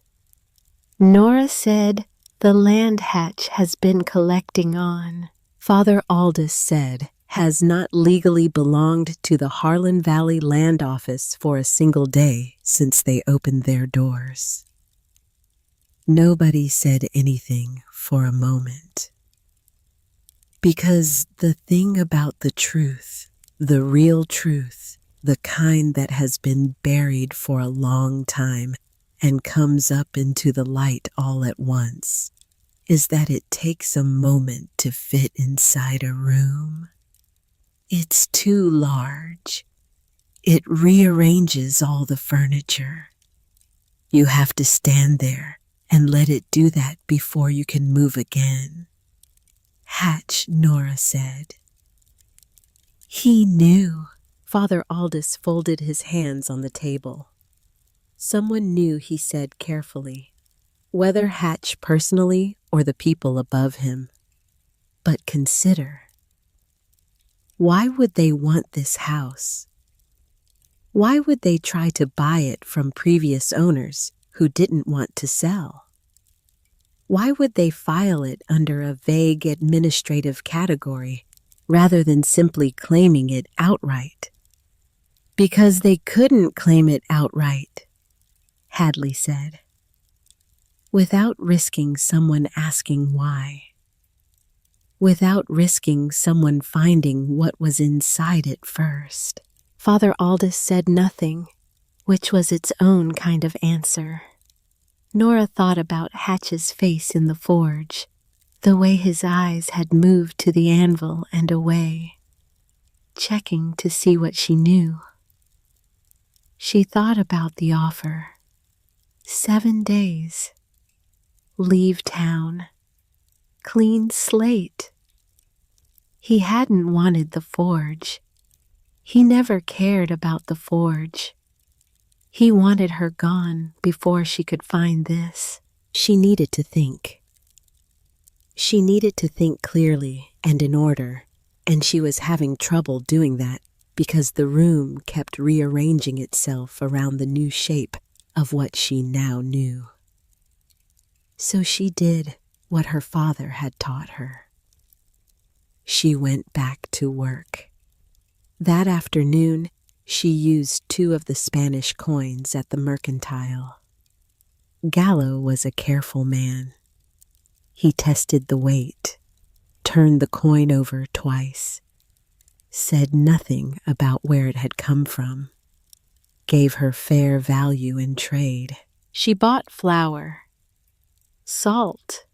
Nora said, "The land Hatch has been collecting on," Father Aldous said, "has not legally belonged to the Harlan Valley Land Office for a single day since they opened their doors." Nobody said anything for a moment. Because the thing about the truth, the real truth, the kind that has been buried for a long time and comes up into the light all at once, is that it takes a moment to fit inside a room. It's too large. It rearranges all the furniture. You have to stand there and let it do that before you can move again. "Hatch," Nora said. "He knew." Father Aldous folded his hands on the table. "Someone knew," he said carefully, "whether Hatch personally or the people above him. But consider, why would they want this house? Why would they try to buy it from previous owners who didn't want to sell? Why would they file it under a vague administrative category rather than simply claiming it outright? Because they couldn't claim it outright, Hadley said, without risking someone asking why. Without risking someone finding what was inside it first. Father Aldous said nothing, which was its own kind of answer. Nora thought about Hatch's face in the forge, the way his eyes had moved to the anvil and away, checking to see what she knew. She thought about the offer. 7 days. Leave town. Clean slate. He hadn't wanted the forge. He never cared about the forge. He wanted her gone before she could find this. She needed to think. She needed to think clearly and in order, and she was having trouble doing that because the room kept rearranging itself around the new shape of what she now knew. So she did what her father had taught her. She went back to work. That afternoon, she used 2 of the Spanish coins at the mercantile. Gallo was a careful man. He tested the weight, turned the coin over twice, said nothing about where it had come from, gave her fair value in trade. She bought flour, salt,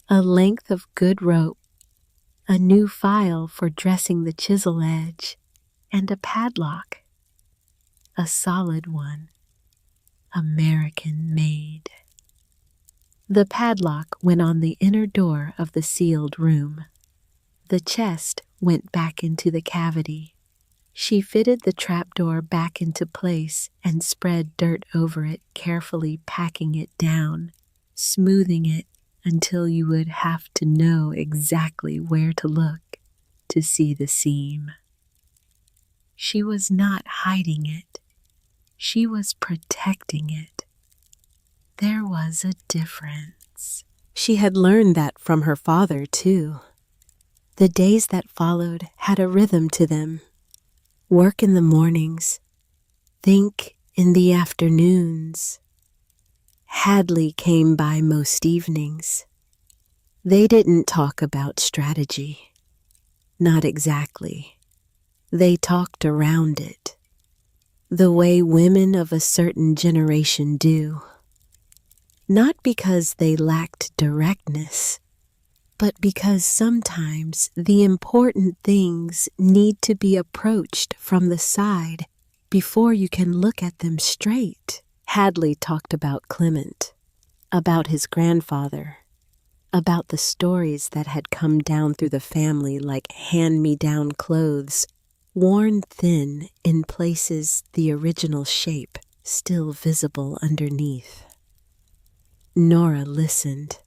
a length of good rope, a new file for dressing the chisel edge, and a padlock, a solid one, American-made. The padlock went on the inner door of the sealed room. The chest went back into the cavity. She fitted the trapdoor back into place and spread dirt over it, carefully packing it down, smoothing it until you would have to know exactly where to look to see the seam. She was not hiding it. She was protecting it. There was a difference. She had learned that from her father, too. The days that followed had a rhythm to them. Work in the mornings, think in the afternoons. Hadley came by most evenings. They didn't talk about strategy. Not exactly. They talked around it, the way women of a certain generation do. Not because they lacked directness, but because sometimes the important things need to be approached from the side before you can look at them straight. Hadley talked about Clement, about his grandfather, about the stories that had come down through the family like hand-me-down clothes, worn thin in places the original shape still visible underneath. Nora listened,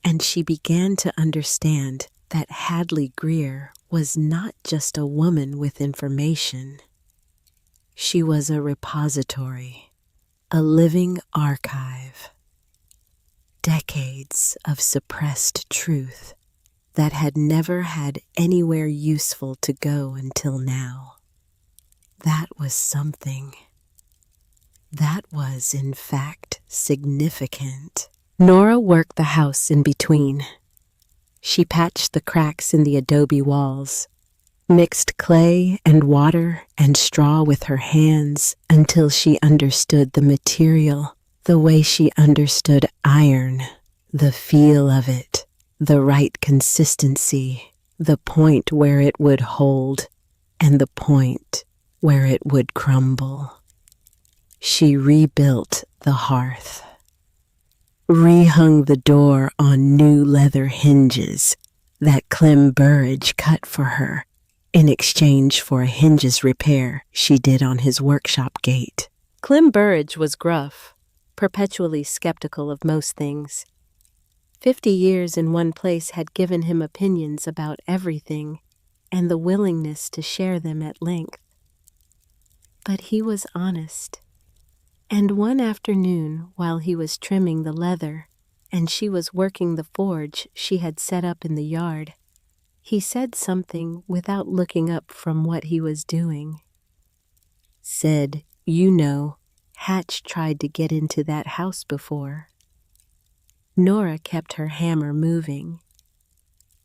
and she began to understand that Hadley Greer was not just a woman with information. She was a repository, a living archive. Decades of suppressed truth that had never had anywhere useful to go until now. That was something. That was, in fact, significant. Nora worked the house in between. She patched the cracks in the adobe walls, mixed clay and water and straw with her hands until she understood the material, the way she understood iron, the feel of it, the right consistency, the point where it would hold, and the point where it would crumble. She rebuilt the hearth, rehung the door on new leather hinges that Clem Burridge cut for her in exchange for a hinges repair she did on his workshop gate. Clem Burridge was gruff, perpetually skeptical of most things. 50 years in one place had given him opinions about everything and the willingness to share them at length. But he was honest. And one afternoon, while he was trimming the leather and she was working the forge she had set up in the yard, he said something without looking up from what he was doing. Said, "You know, Hatch tried to get into that house before." Nora kept her hammer moving.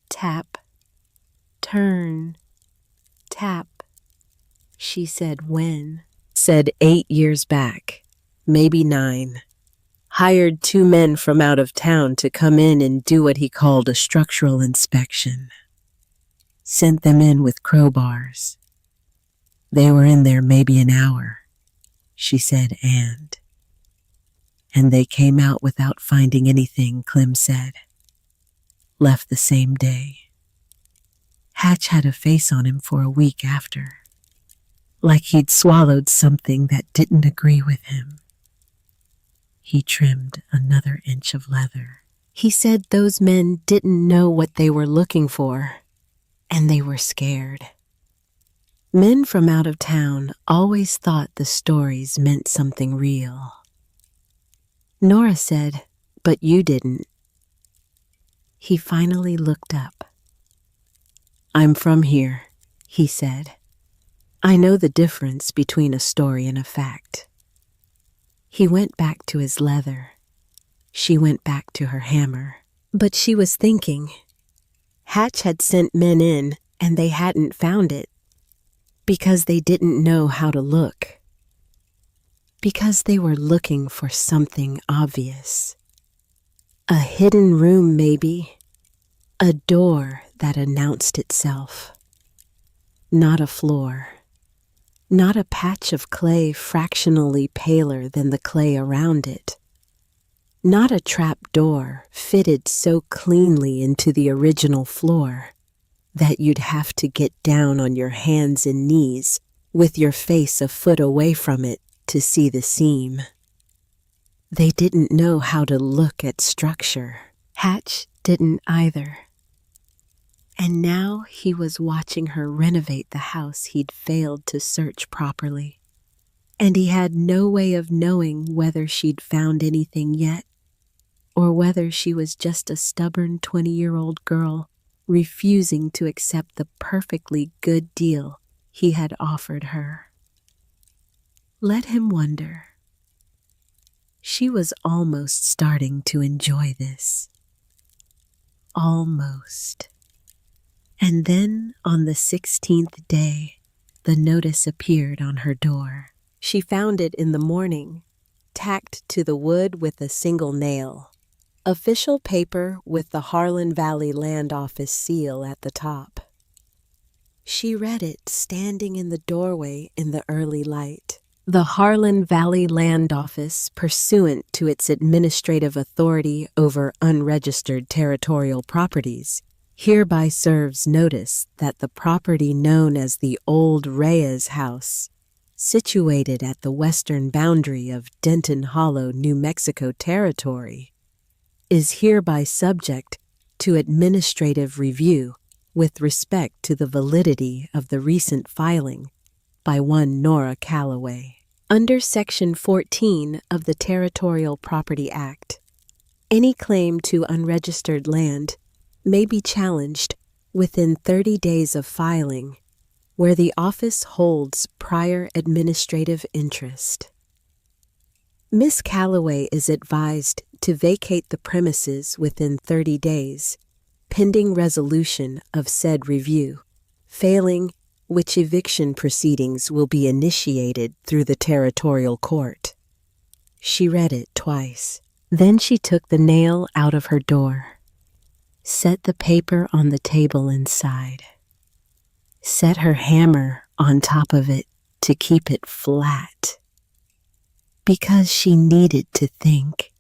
Tap, turn, tap. She said when. Said 8 years back, maybe 9. hired 2 men from out of town to come in and do what he called a structural inspection. Sent them in with crowbars. They were in there maybe an hour, she said, and they came out without finding anything, Clem said. Left the same day. Hatch had a face on him for a week after, like he'd swallowed something that didn't agree with him. He trimmed another inch of leather. He said those men didn't know what they were looking for, and they were scared. Men from out of town always thought the stories meant something real. Nora said, "But you didn't." He finally looked up. "I'm from here," he said. "I know the difference between a story and a fact." He went back to his leather. She went back to her hammer. But she was thinking. Hatch had sent men in, and they hadn't found it. Because they didn't know how to look. Because they were looking for something obvious. A hidden room, maybe. A door that announced itself. Not a floor. Not a patch of clay fractionally paler than the clay around it. Not a trap door fitted so cleanly into the original floor that you'd have to get down on your hands and knees with your face a foot away from it to see the seam. They didn't know how to look at structure. Hatch didn't either. And now he was watching her renovate the house he'd failed to search properly. And he had no way of knowing whether she'd found anything yet, or whether she was just a stubborn 20-year-old girl refusing to accept the perfectly good deal he had offered her. Let him wonder. She was almost starting to enjoy this. Almost. And then, on the 16th day, the notice appeared on her door. She found it in the morning, tacked to the wood with a single nail. Official paper with the Harlan Valley Land Office seal at the top. She read it standing in the doorway in the early light. The Harlan Valley Land Office, pursuant to its administrative authority over unregistered territorial properties, hereby serves notice that the property known as the Old Reyes House, situated at the western boundary of Denton Hollow, New Mexico Territory, is hereby subject to administrative review with respect to the validity of the recent filing by one Nora Calloway. Under Section 14 of the Territorial Property Act, any claim to unregistered land may be challenged within 30 days of filing where the office holds prior administrative interest. Miss Calloway is advised to vacate the premises within 30 days, pending resolution of said review, failing which eviction proceedings will be initiated through the territorial court. She read it twice. Then she took the nail out of her door, set the paper on the table inside, set her hammer on top of it to keep it flat, because she needed to think,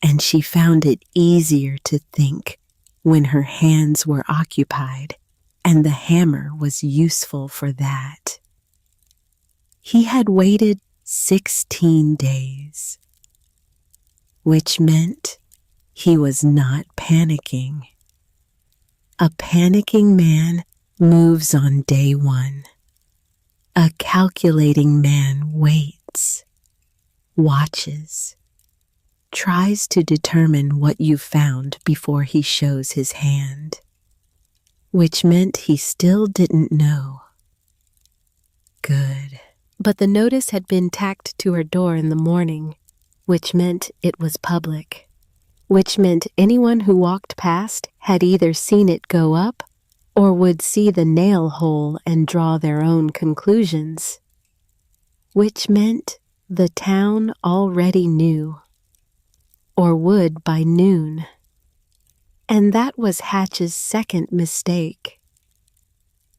and she found it easier to think when her hands were occupied, and the hammer was useful for that. He had waited 16 days, which meant he was not panicking. A panicking man moves on day one. A calculating man waits, watches, tries to determine what you found before he shows his hand, which meant he still didn't know. Good. But the notice had been tacked to her door in the morning, which meant it was public, which meant anyone who walked past had either seen it go up or would see the nail hole and draw their own conclusions, which meant the town already knew. or would by noon. And that was Hatch's second mistake.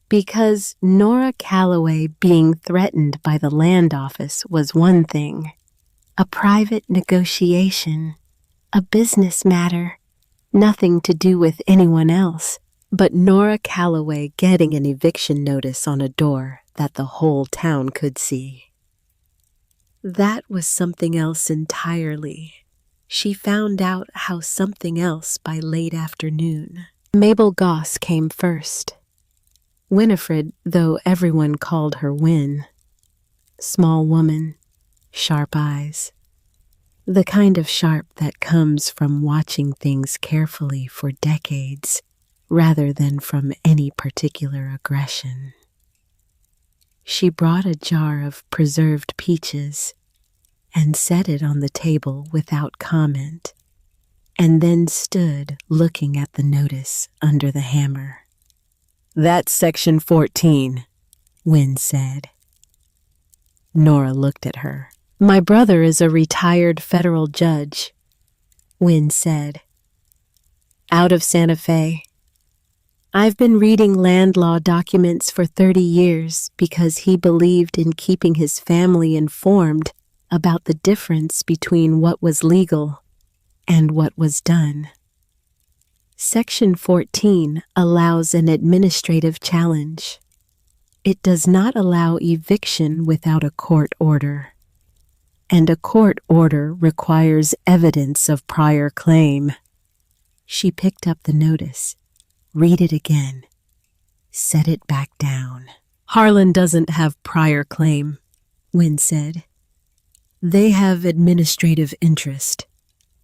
Because Nora Calloway being threatened by the land office was one thing, a private negotiation, a business matter, nothing to do with anyone else. But Nora Calloway getting an eviction notice on a door that the whole town could see. That was something else entirely. She found out how something else by late afternoon. Mabel Goss came first. Winifred, though everyone called her Win. Small woman, sharp eyes. The kind of sharp that comes from watching things carefully for decades, rather than from any particular aggression. She brought a jar of preserved peaches and set it on the table without comment, and then stood looking at the notice under the hammer. "That's Section 14, Wynne said. Nora looked at her. "My brother is a retired federal judge," Wynne said. "Out of Santa Fe. I've been reading land law documents for 30 years because he believed in keeping his family informed about the difference between what was legal and what was done. Section 14 allows an administrative challenge. It does not allow eviction without a court order, and a court order requires evidence of prior claim." She picked up the notice. "Read it again. Set it back down." "Harlan doesn't have prior claim," Wynne said. "They have administrative interest,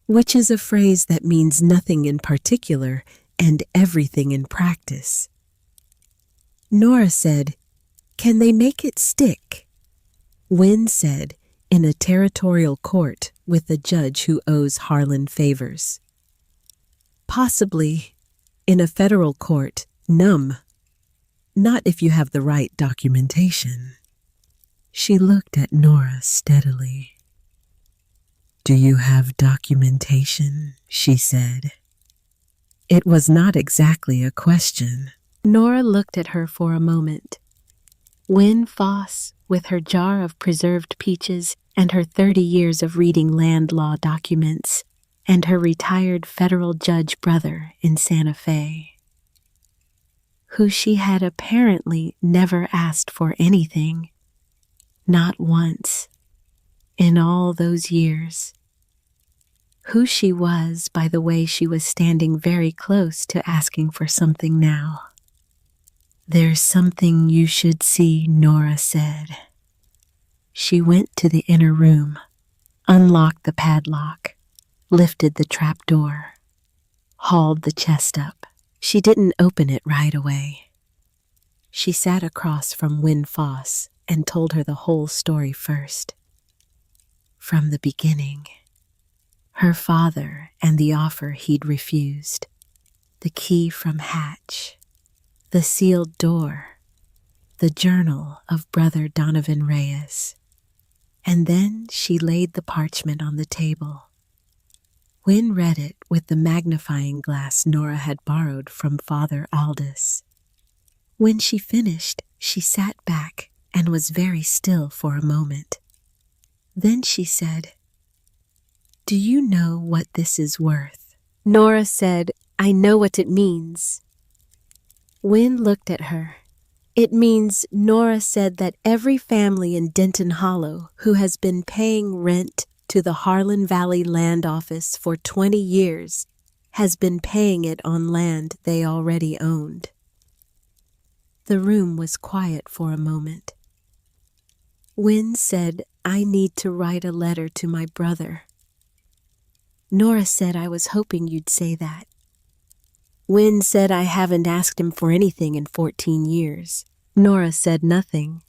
which is a phrase that means nothing in particular and everything in practice." Nora said, "Can they make it stick?" Wynne said, "In a territorial court with a judge who owes Harlan favors. Possibly. In a federal court, numb. Not if you have the right documentation." She looked at Nora steadily. "Do you have documentation?" she said. It was not exactly a question. Nora looked at her for a moment. Wynne Foss, with her jar of preserved peaches and her 30 years of reading land law documents, and her retired federal judge brother in Santa Fe, who she had apparently never asked for anything, not once, in all those years. Who she was by the way she was standing very close to asking for something now. "There's something you should see," Nora said. She went to the inner room, unlocked the padlock, lifted the trap door, hauled the chest up. She didn't open it right away. She sat across from Wynne Foss and told her the whole story first. From the beginning. Her father and the offer he'd refused. The key from Hatch. The sealed door. The journal of Brother Donovan Reyes. And then she laid the parchment on the table. Wynne read it with the magnifying glass Nora had borrowed from Father Aldous. When she finished, she sat back and was very still for a moment. Then she said, "Do you know what this is worth?" Nora said, "I know what it means." Wynne looked at her. "It means," Nora said, "that every family in Denton Hollow who has been paying rent to the Harlan Valley Land Office for 20 years has been paying it on land they already owned." The room was quiet for a moment. Wynne said, "I need to write a letter to my brother." Nora said, "I was hoping you'd say that." Wynne said, "I haven't asked him for anything in 14 years. Nora said nothing,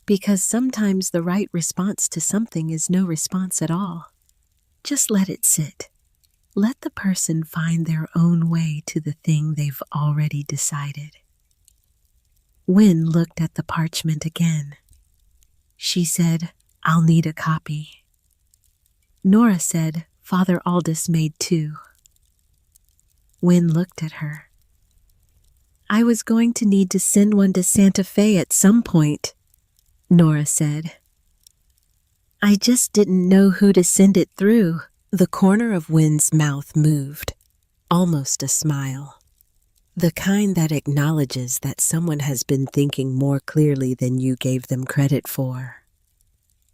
because sometimes the right response to something is no response at all. Just let it sit. Let the person find their own way to the thing they've already decided. Wynne looked at the parchment again. She said, "I'll need a copy." Nora said, Father Aldous made too. Wynne looked at her. I was going to need to send one to Santa Fe at some point, Nora said. I just didn't know who to send it through. The corner of Wynne's mouth moved, almost a smile. The kind that acknowledges that someone has been thinking more clearly than you gave them credit for.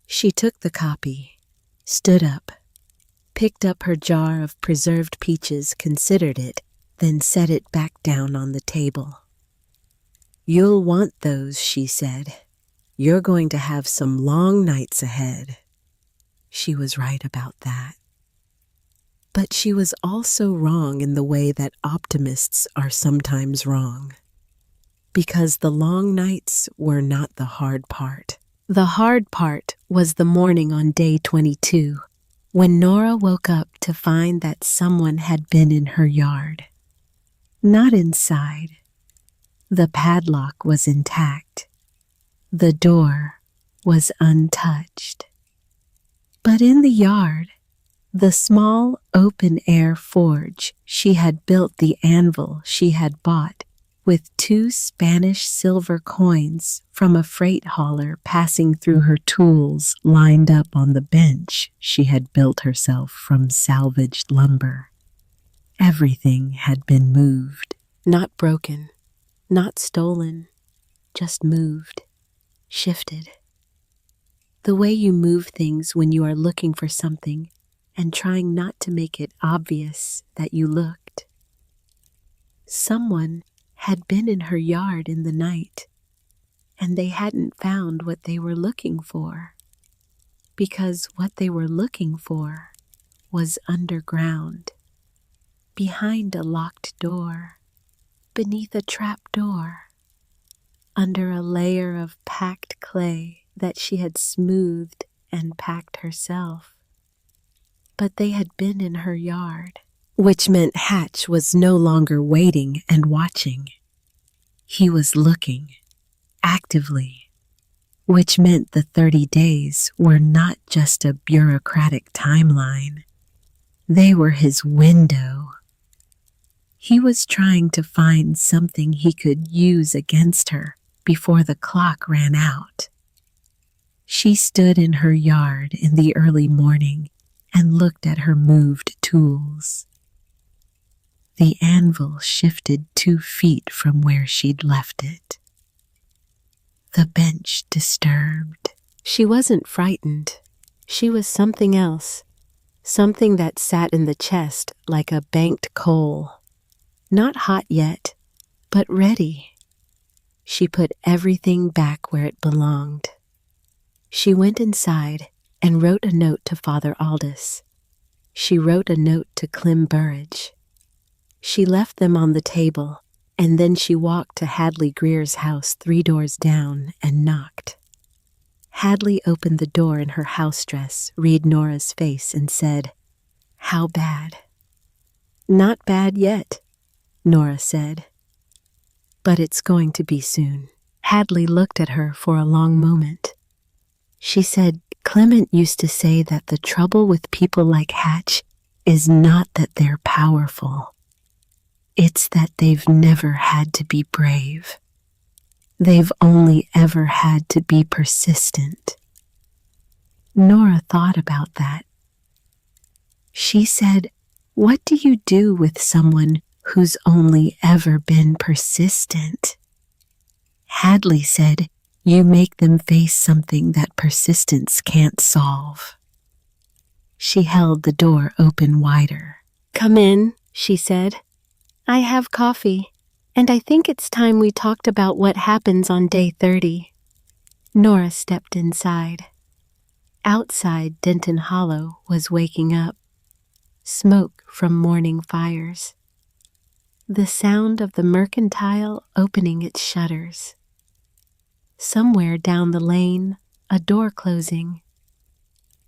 She took the copy, stood up, picked up her jar of preserved peaches, considered it, then set it back down on the table. You'll want those, she said. You're going to have some long nights ahead. She was right about that. But she was also wrong in the way that optimists are sometimes wrong. Because the long nights were not the hard part. The hard part was the morning on day 22, when Nora woke up to find that someone had been in her yard. Not inside. The padlock was intact. The door was untouched. But in the yard, the small open-air forge she had built, the anvil she had bought, with 2 Spanish silver coins from a freight hauler passing through her tools lined up on the bench she had built herself from salvaged lumber. Everything had been moved. Not broken, not stolen, just moved, shifted. The way you move things when you are looking for something and trying not to make it obvious that you looked. Someone had been in her yard in the night, and they hadn't found what they were looking for, because what they were looking for was underground, behind a locked door, beneath a trap door, under a layer of packed clay that she had smoothed and packed herself. But they had been in her yard, which meant Hatch was no longer waiting and watching. He was looking, actively, which meant the 30 days were not just a bureaucratic timeline. They were his window. He was trying to find something he could use against her before the clock ran out. She stood in her yard in the early morning and looked at her moved tools. The anvil shifted 2 feet from where she'd left it. The bench disturbed. She wasn't frightened. She was something else, something that sat in the chest like a banked coal. Not hot yet, but ready. She put everything back where it belonged. She went inside and wrote a note to Father Aldous. She wrote a note to Clem Burridge. She left them on the table, and then she walked to Hadley Greer's house 3 doors down and knocked. Hadley opened the door in her house dress, read Nora's face, and said, "How bad?" "Not bad yet," Nora said. "But it's going to be soon." Hadley looked at her for a long moment. She said, "Clement used to say that the trouble with people like Hatch is not that they're powerful. It's that they've never had to be brave. They've only ever had to be persistent." Nora thought about that. She said, "What do you do with someone who's only ever been persistent?" Hadley said, "You make them face something that persistence can't solve." She held the door open wider. "Come in," she said. "I have coffee, and I think it's time we talked about what happens on day 30. Nora stepped inside. Outside, Denton Hollow was waking up. Smoke from morning fires. The sound of the mercantile opening its shutters. Somewhere down the lane, a door closing.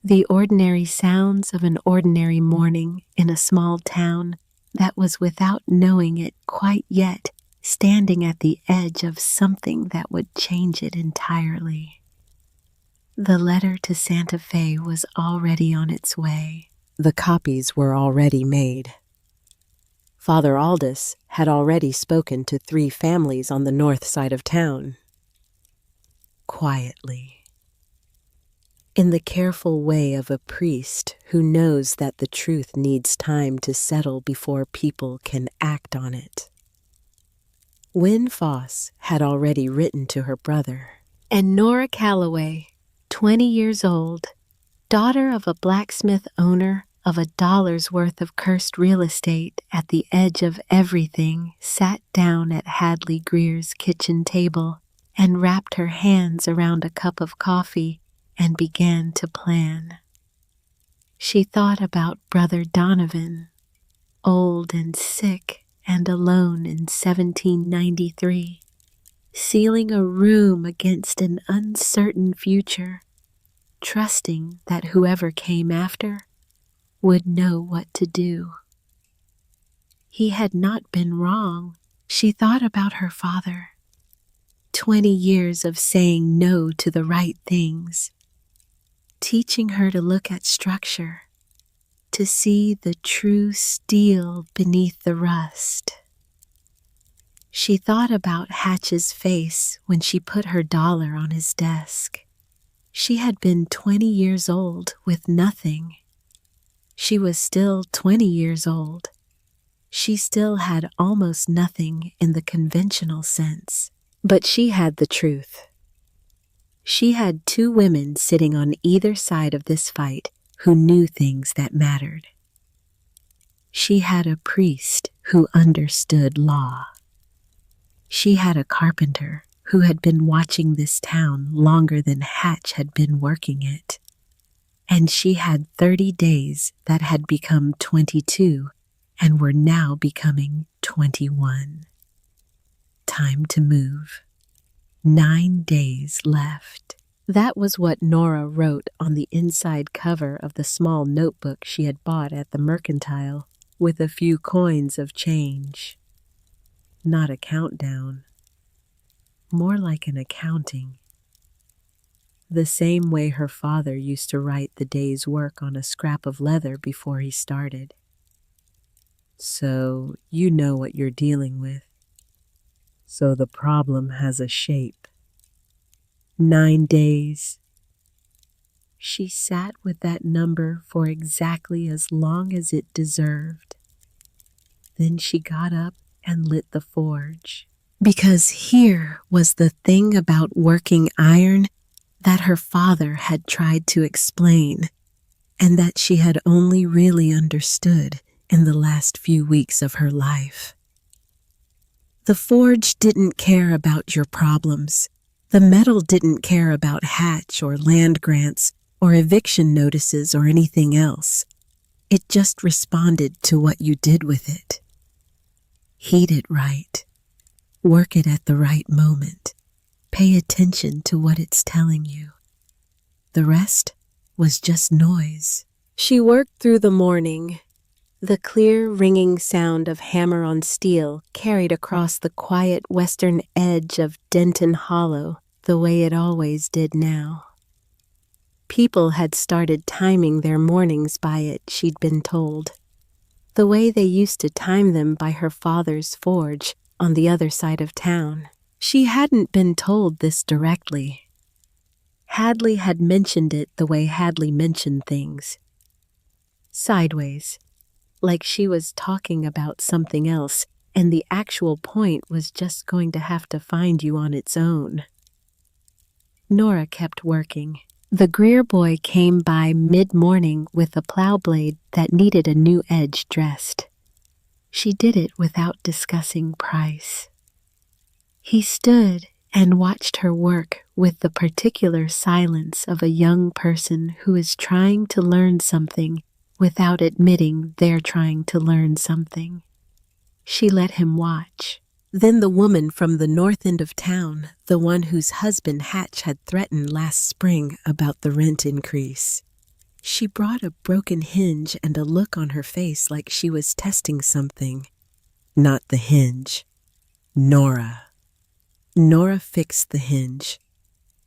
The ordinary sounds of an ordinary morning in a small town that was, without knowing it quite yet, standing at the edge of something that would change it entirely. The letter to Santa Fe was already on its way. The copies were already made. Father Aldous had already spoken to 3 families on the north side of town. Quietly, in the careful way of a priest who knows that the truth needs time to settle before people can act on it. Wynne Foss had already written to her brother. And Nora Calloway, 20 years old, daughter of a blacksmith owner of $1 worth of cursed real estate at the edge of everything, sat down at Hadley Greer's kitchen table and wrapped her hands around a cup of coffee and began to plan. She thought about Brother Donovan, old and sick and alone in 1793, sealing a room against an uncertain future, trusting that whoever came after would know what to do. He had not been wrong. She thought about her father. 20 years of saying no to the right things, teaching her to look at structure, to see the true steel beneath the rust. She thought about Hatch's face when she put her dollar on his desk. She had been 20 years old with nothing. She was still 20 years old. She still had almost nothing in the conventional sense. But she had the truth. She had 2 women sitting on either side of this fight who knew things that mattered. She had a priest who understood law. She had a carpenter who had been watching this town longer than Hatch had been working it. And she had 30 days that had become 22 and were now becoming 21. Time to move. 9 days left. That was what Nora wrote on the inside cover of the small notebook she had bought at the mercantile, with a few coins of change. Not a countdown. More like an accounting. The same way her father used to write the day's work on a scrap of leather before he started. So you know what you're dealing with. So the problem has a shape. 9 days. She sat with that number for exactly as long as it deserved. Then she got up and lit the forge. Because here was the thing about working iron that her father had tried to explain, and that she had only really understood in the last few weeks of her life. The forge didn't care about your problems. The metal didn't care about Hatch or land grants or eviction notices or anything else. It just responded to what you did with it. Heat it right. Work it at the right moment. Pay attention to what it's telling you. The rest was just noise. She worked through the morning. The clear, ringing sound of hammer on steel carried across the quiet western edge of Denton Hollow the way it always did now. People had started timing their mornings by it, she'd been told. The way they used to time them by her father's forge on the other side of town. She hadn't been told this directly. Hadley had mentioned it the way Hadley mentioned things. Sideways, like she was talking about something else, and the actual point was just going to have to find you on its own. Nora kept working. The Greer boy came by mid-morning with a plow blade that needed a new edge dressed. She did it without discussing price. He stood and watched her work with the particular silence of a young person who is trying to learn something without admitting they're trying to learn something. She let him watch. Then the woman from the north end of town, the one whose husband Hatch had threatened last spring about the rent increase. She brought a broken hinge and a look on her face like she was testing something. Not the hinge. Nora. Nora fixed the hinge.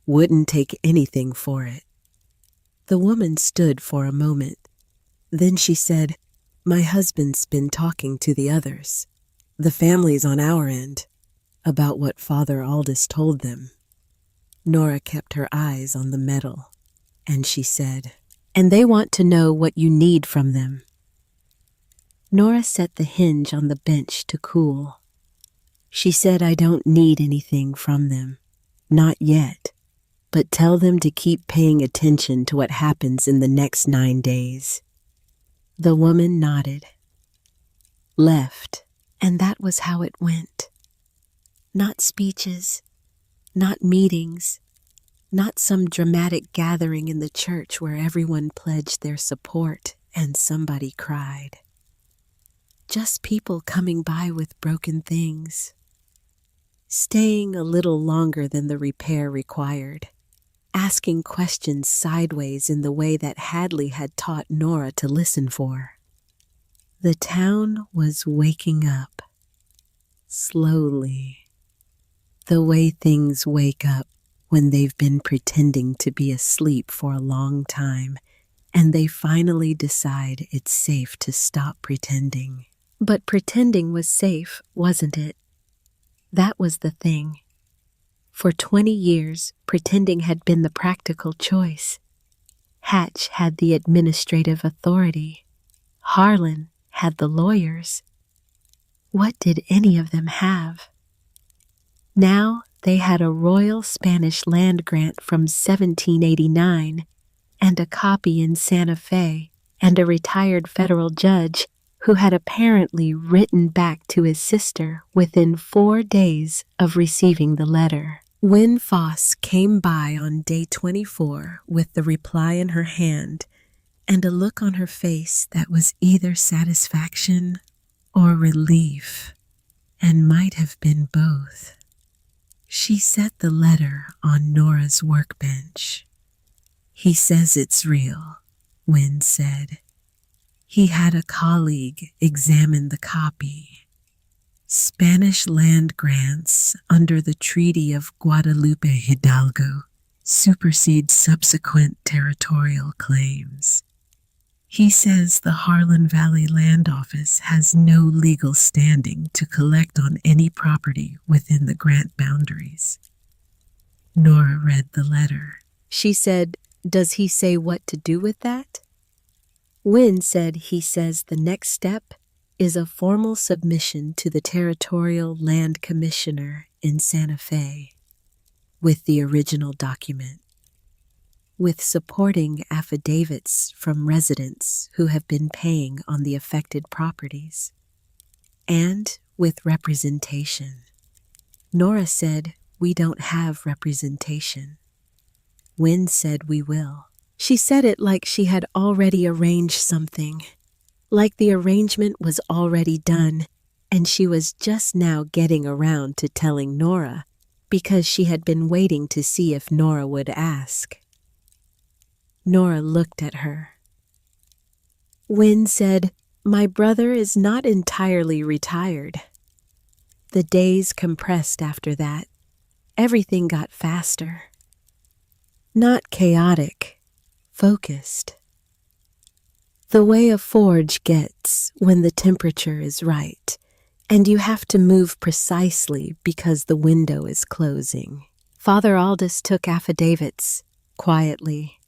Wouldn't take anything for it. The woman stood for a moment. Then she said, "My husband's been talking to the others, the families on our end, about what Father Aldous told them." Nora kept her eyes on the metal, and she said, "And they want to know what you need from them." Nora set the hinge on the bench to cool. She said, "I don't need anything from them. Not yet. But tell them to keep paying attention to what happens in the next 9 days." The woman nodded, left, and that was how it went. Not speeches, not meetings, not some dramatic gathering in the church where everyone pledged their support and somebody cried. Just people coming by with broken things, staying a little longer than the repair required, asking questions sideways in the way that Hadley had taught Nora to listen for. The town was waking up, slowly, the way things wake up when they've been pretending to be asleep for a long time, and they finally decide it's safe to stop pretending. But pretending was safe, wasn't it? That was the thing. For 20 years, pretending had been the practical choice. Hatch had the administrative authority. Harlan had the lawyers. What did any of them have? Now they had a royal Spanish land grant from 1789 and a copy in Santa Fe and a retired federal judge who had apparently written back to his sister within 4 days of receiving the letter. When Foss came by on day 24 with the reply in her hand and a look on her face that was either satisfaction or relief, and might have been both, she set the letter on Nora's workbench. "He says it's real," Wynne said. "He had a colleague examine the copy. Spanish land grants under the Treaty of Guadalupe Hidalgo supersede subsequent territorial claims. He says the Harlan Valley Land Office has no legal standing to collect on any property within the grant boundaries." Nora read the letter. She said, "Does he say what to do with that?" Wynne said he says the next step is a formal submission to the Territorial Land Commissioner in Santa Fe with the original document, with supporting affidavits from residents who have been paying on the affected properties, and with representation. Nora said, "We don't have representation." Wynne said, "We will." She said it like she had already arranged something, like the arrangement was already done, and she was just now getting around to telling Nora because she had been waiting to see if Nora would ask. Nora looked at her. Wynne said, "My brother is not entirely retired." The days compressed after that. Everything got faster. Not chaotic, focused. The way a forge gets when the temperature is right, and you have to move precisely because the window is closing. Father Aldous took affidavits, quietly,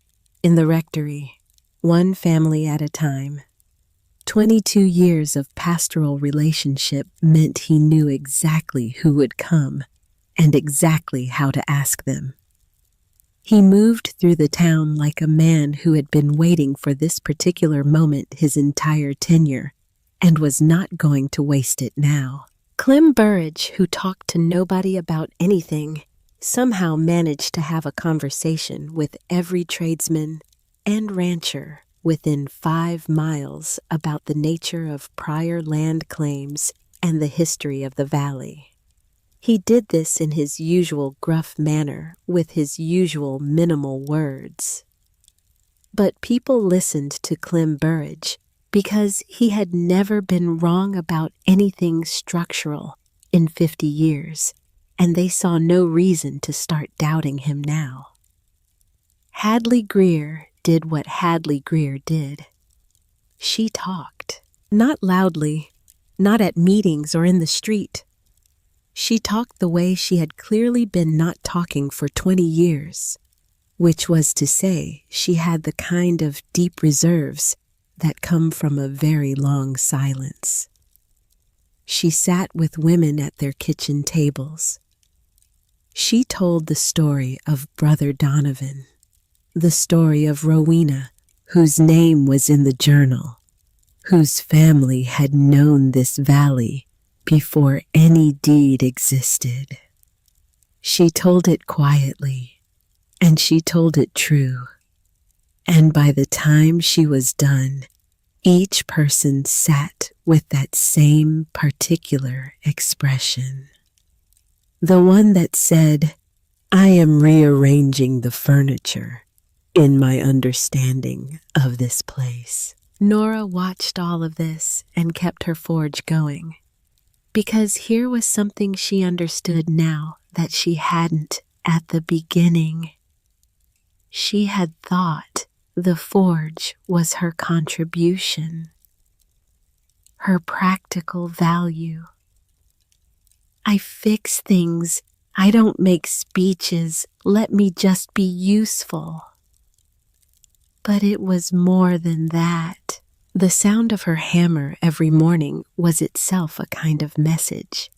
in the rectory, one family at a time. 22 years of pastoral relationship meant he knew exactly who would come and exactly how to ask them. He moved through the town like a man who had been waiting for this particular moment his entire tenure and was not going to waste it now. Clem Burridge, who talked to nobody about anything, somehow managed to have a conversation with every tradesman and rancher within 5 miles about the nature of prior land claims and the history of the valley. He did this in his usual gruff manner with his usual minimal words. But people listened to Clem Burridge because he had never been wrong about anything structural in 50 years, and they saw no reason to start doubting him now. Hadley Greer did what Hadley Greer did. She talked. Not loudly, not at meetings or in the street. She talked the way she had clearly been not talking for 20 years, which was to say she had the kind of deep reserves that come from a very long silence. She sat with women at their kitchen tables. She told the story of Brother Donovan, the story of Rowena, whose name was in the journal, whose family had known this valley before any deed existed. She told it quietly, and she told it true. And by the time she was done, each person sat with that same particular expression. The one that said, "I am rearranging the furniture in my understanding of this place." Nora watched all of this and kept her forge going, because here was something she understood now that she hadn't at the beginning. She had thought the forge was her contribution, her practical value. I fix things, I don't make speeches, let me just be useful. But it was more than that. The sound of her hammer every morning was itself a kind of message.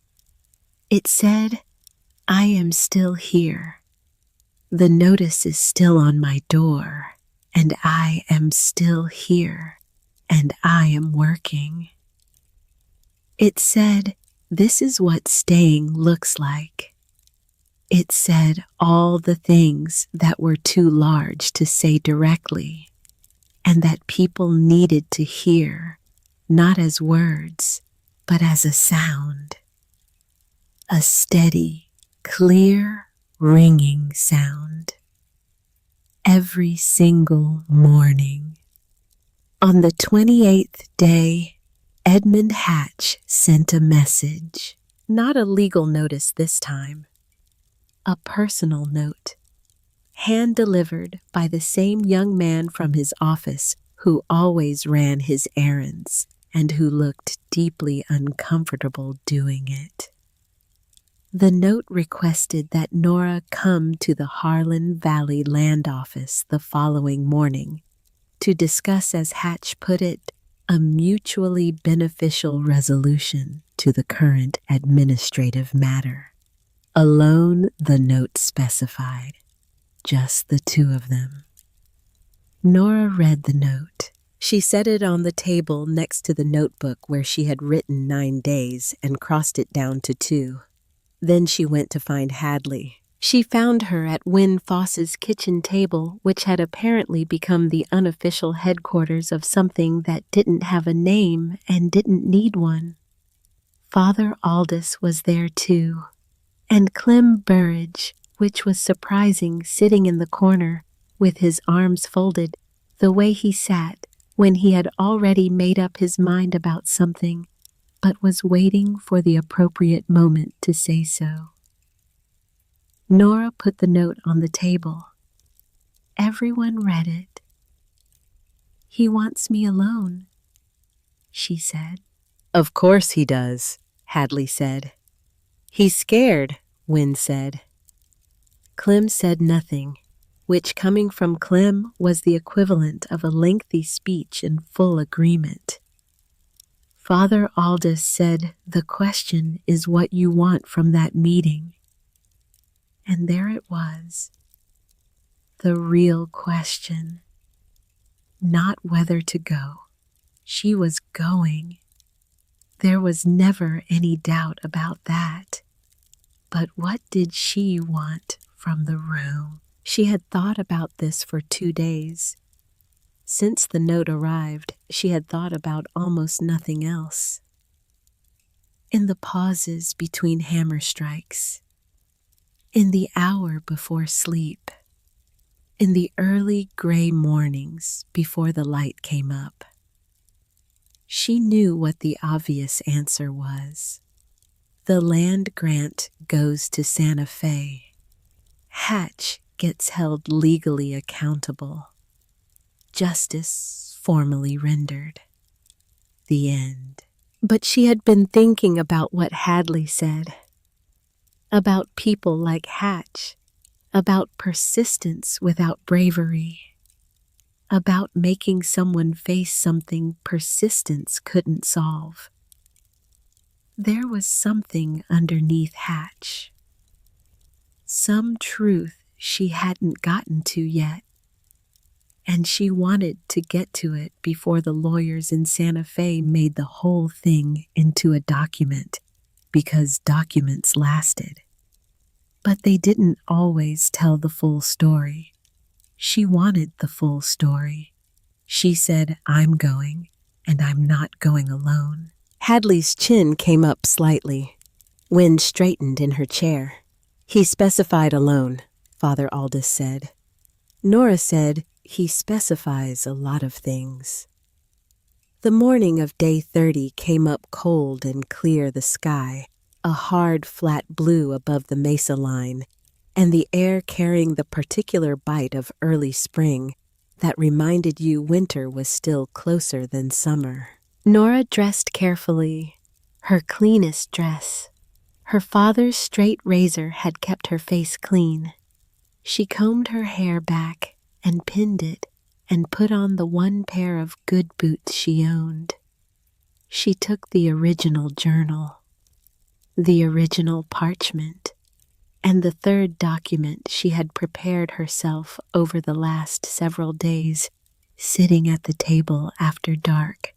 It said, "I am still here. The notice is still on my door, and I am still here, and I am working." It said, "This is what staying looks like." It said all the things that were too large to say directly, and that people needed to hear, not as words, but as a sound. A steady, clear, ringing sound. Every single morning. On the 28th day, Edmund Hatch sent a message. Not a legal notice this time. A personal note, hand-delivered by the same young man from his office who always ran his errands and who looked deeply uncomfortable doing it. The note requested that Nora come to the Harlan Valley Land Office the following morning to discuss, as Hatch put it, a mutually beneficial resolution to the current administrative matter. Alone, the note specified, just the two of them. Nora read the note. She set it on the table next to the notebook where she had written 9 days and crossed it down to 2. Then she went to find Hadley. She found her at Win Foss's kitchen table, which had apparently become the unofficial headquarters of something that didn't have a name and didn't need one. Father Aldous was there too. And Clem Burridge, which was surprising, sitting in the corner with his arms folded, the way he sat when he had already made up his mind about something, but was waiting for the appropriate moment to say so. Nora put the note on the table. Everyone read it. "He wants me alone," she said. "Of course he does," Hadley said. "He's scared," Wynne said. Clem said nothing, which coming from Clem was the equivalent of a lengthy speech in full agreement. Father Aldous said, "The question is what you want from that meeting." And there it was, the real question. Not whether to go. She was going. There was never any doubt about that. But what did she want from the room? She had thought about this for 2 days. Since the note arrived, she had thought about almost nothing else. In the pauses between hammer strikes, in the hour before sleep, in the early gray mornings before the light came up, she knew what the obvious answer was. The land grant goes to Santa Fe. Hatch gets held legally accountable. Justice formally rendered. The end. But she had been thinking about what Hadley said, about people like Hatch, about persistence without bravery, about making someone face something persistence couldn't solve. There was something underneath Hatch, some truth she hadn't gotten to yet, and she wanted to get to it before the lawyers in Santa Fe made the whole thing into a document, because documents lasted. But they didn't always tell the full story. She wanted the full story. She said, "I'm going, and I'm not going alone." Hadley's chin came up slightly. Wynne straightened in her chair. "He specified alone," Father Aldous said. Nora said, "He specifies a lot of things." The morning of day 30 came up cold and clear, the sky, a hard flat blue above the mesa line, and the air carrying the particular bite of early spring that reminded you winter was still closer than summer. Nora dressed carefully, her cleanest dress. Her father's straight razor had kept her face clean. She combed her hair back and pinned it and put on the one pair of good boots she owned. She took the original journal, the original parchment, and the third document she had prepared herself over the last several days, sitting at the table after dark,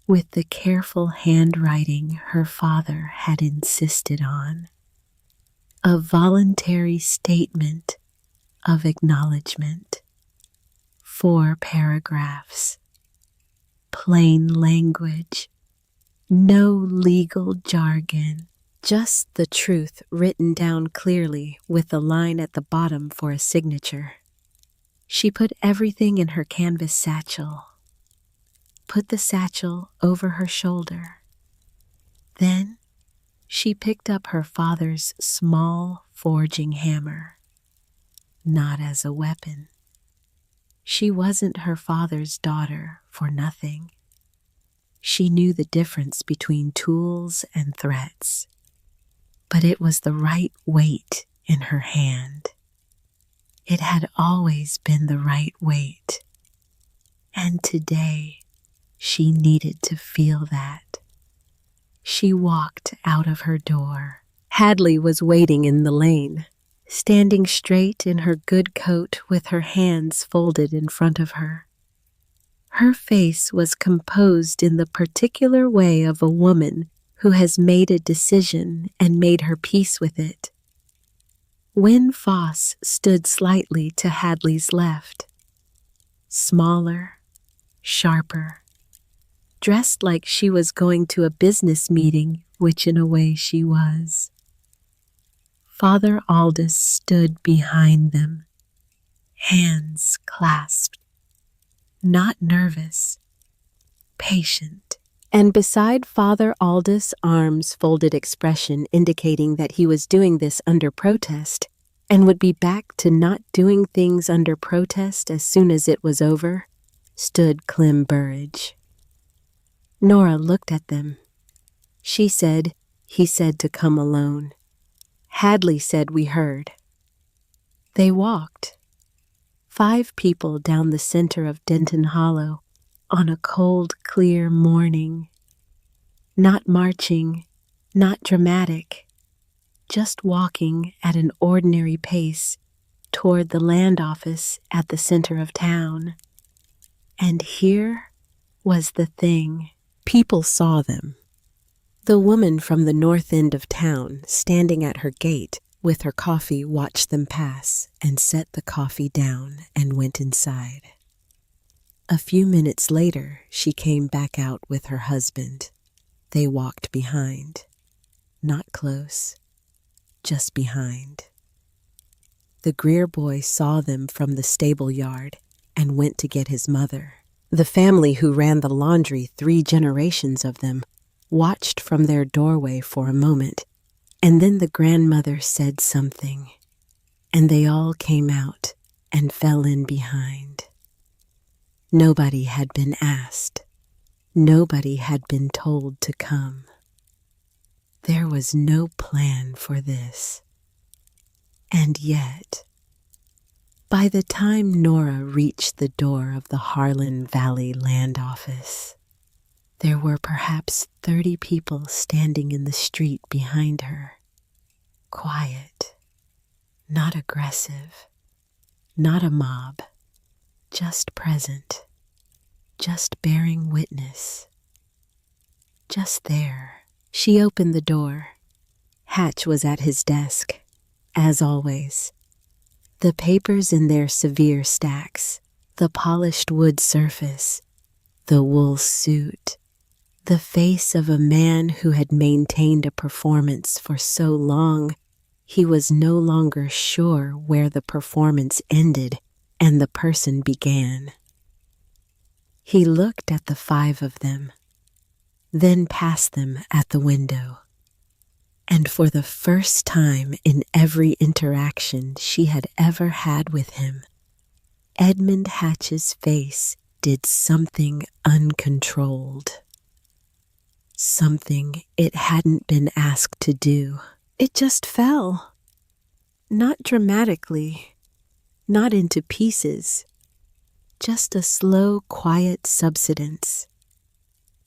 with the careful handwriting her father had insisted on. A voluntary statement of acknowledgement. 4 paragraphs. Plain language. No legal jargon. Just the truth written down clearly with a line at the bottom for a signature. She put everything in her canvas satchel. Put the satchel over her shoulder. Then she picked up her father's small forging hammer. Not as a weapon. She wasn't her father's daughter for nothing. She knew the difference between tools and threats. But it was the right weight in her hand. It had always been the right weight. And today, she needed to feel that. She walked out of her door. Hadley was waiting in the lane, standing straight in her good coat with her hands folded in front of her. Her face was composed in the particular way of a woman who has made a decision and made her peace with it. Wynne Foss stood slightly to Hadley's left, smaller, sharper, dressed like she was going to a business meeting, which in a way she was. Father Aldous stood behind them, hands clasped, not nervous, patient. And beside Father Aldous' arms folded expression indicating that he was doing this under protest and would be back to not doing things under protest as soon as it was over, stood Clem Burridge. Nora looked at them. She said, "He said to come alone." Hadley said, "We heard." They walked. 5 people down the center of Denton Hollow on a cold, clear morning. Not marching, not dramatic, just walking at an ordinary pace toward the land office at the center of town. And here was the thing. People saw them. The woman from the north end of town, standing at her gate with her coffee, watched them pass and set the coffee down and went inside. A few minutes later, she came back out with her husband. They walked behind. Not close, just behind. The Greer boy saw them from the stable yard and went to get his mother. The family who ran the laundry, 3 generations of them, watched from their doorway for a moment, and then the grandmother said something, and they all came out and fell in behind. Nobody had been asked. Nobody had been told to come. There was no plan for this. And yet, by the time Nora reached the door of the Harlan Valley Land Office, there were perhaps 30 people standing in the street behind her. Quiet, not aggressive, not a mob, just present, just bearing witness, just there. She opened the door. Hatch was at his desk, as always. The papers in their severe stacks, the polished wood surface, the wool suit, the face of a man who had maintained a performance for so long he was no longer sure where the performance ended and the person began. He looked at the 5 of them, then past them at the window. And for the first time in every interaction she had ever had with him, Edmund Hatch's face did something uncontrolled. Something it hadn't been asked to do. It just fell. Not dramatically, not into pieces, just a slow, quiet subsidence.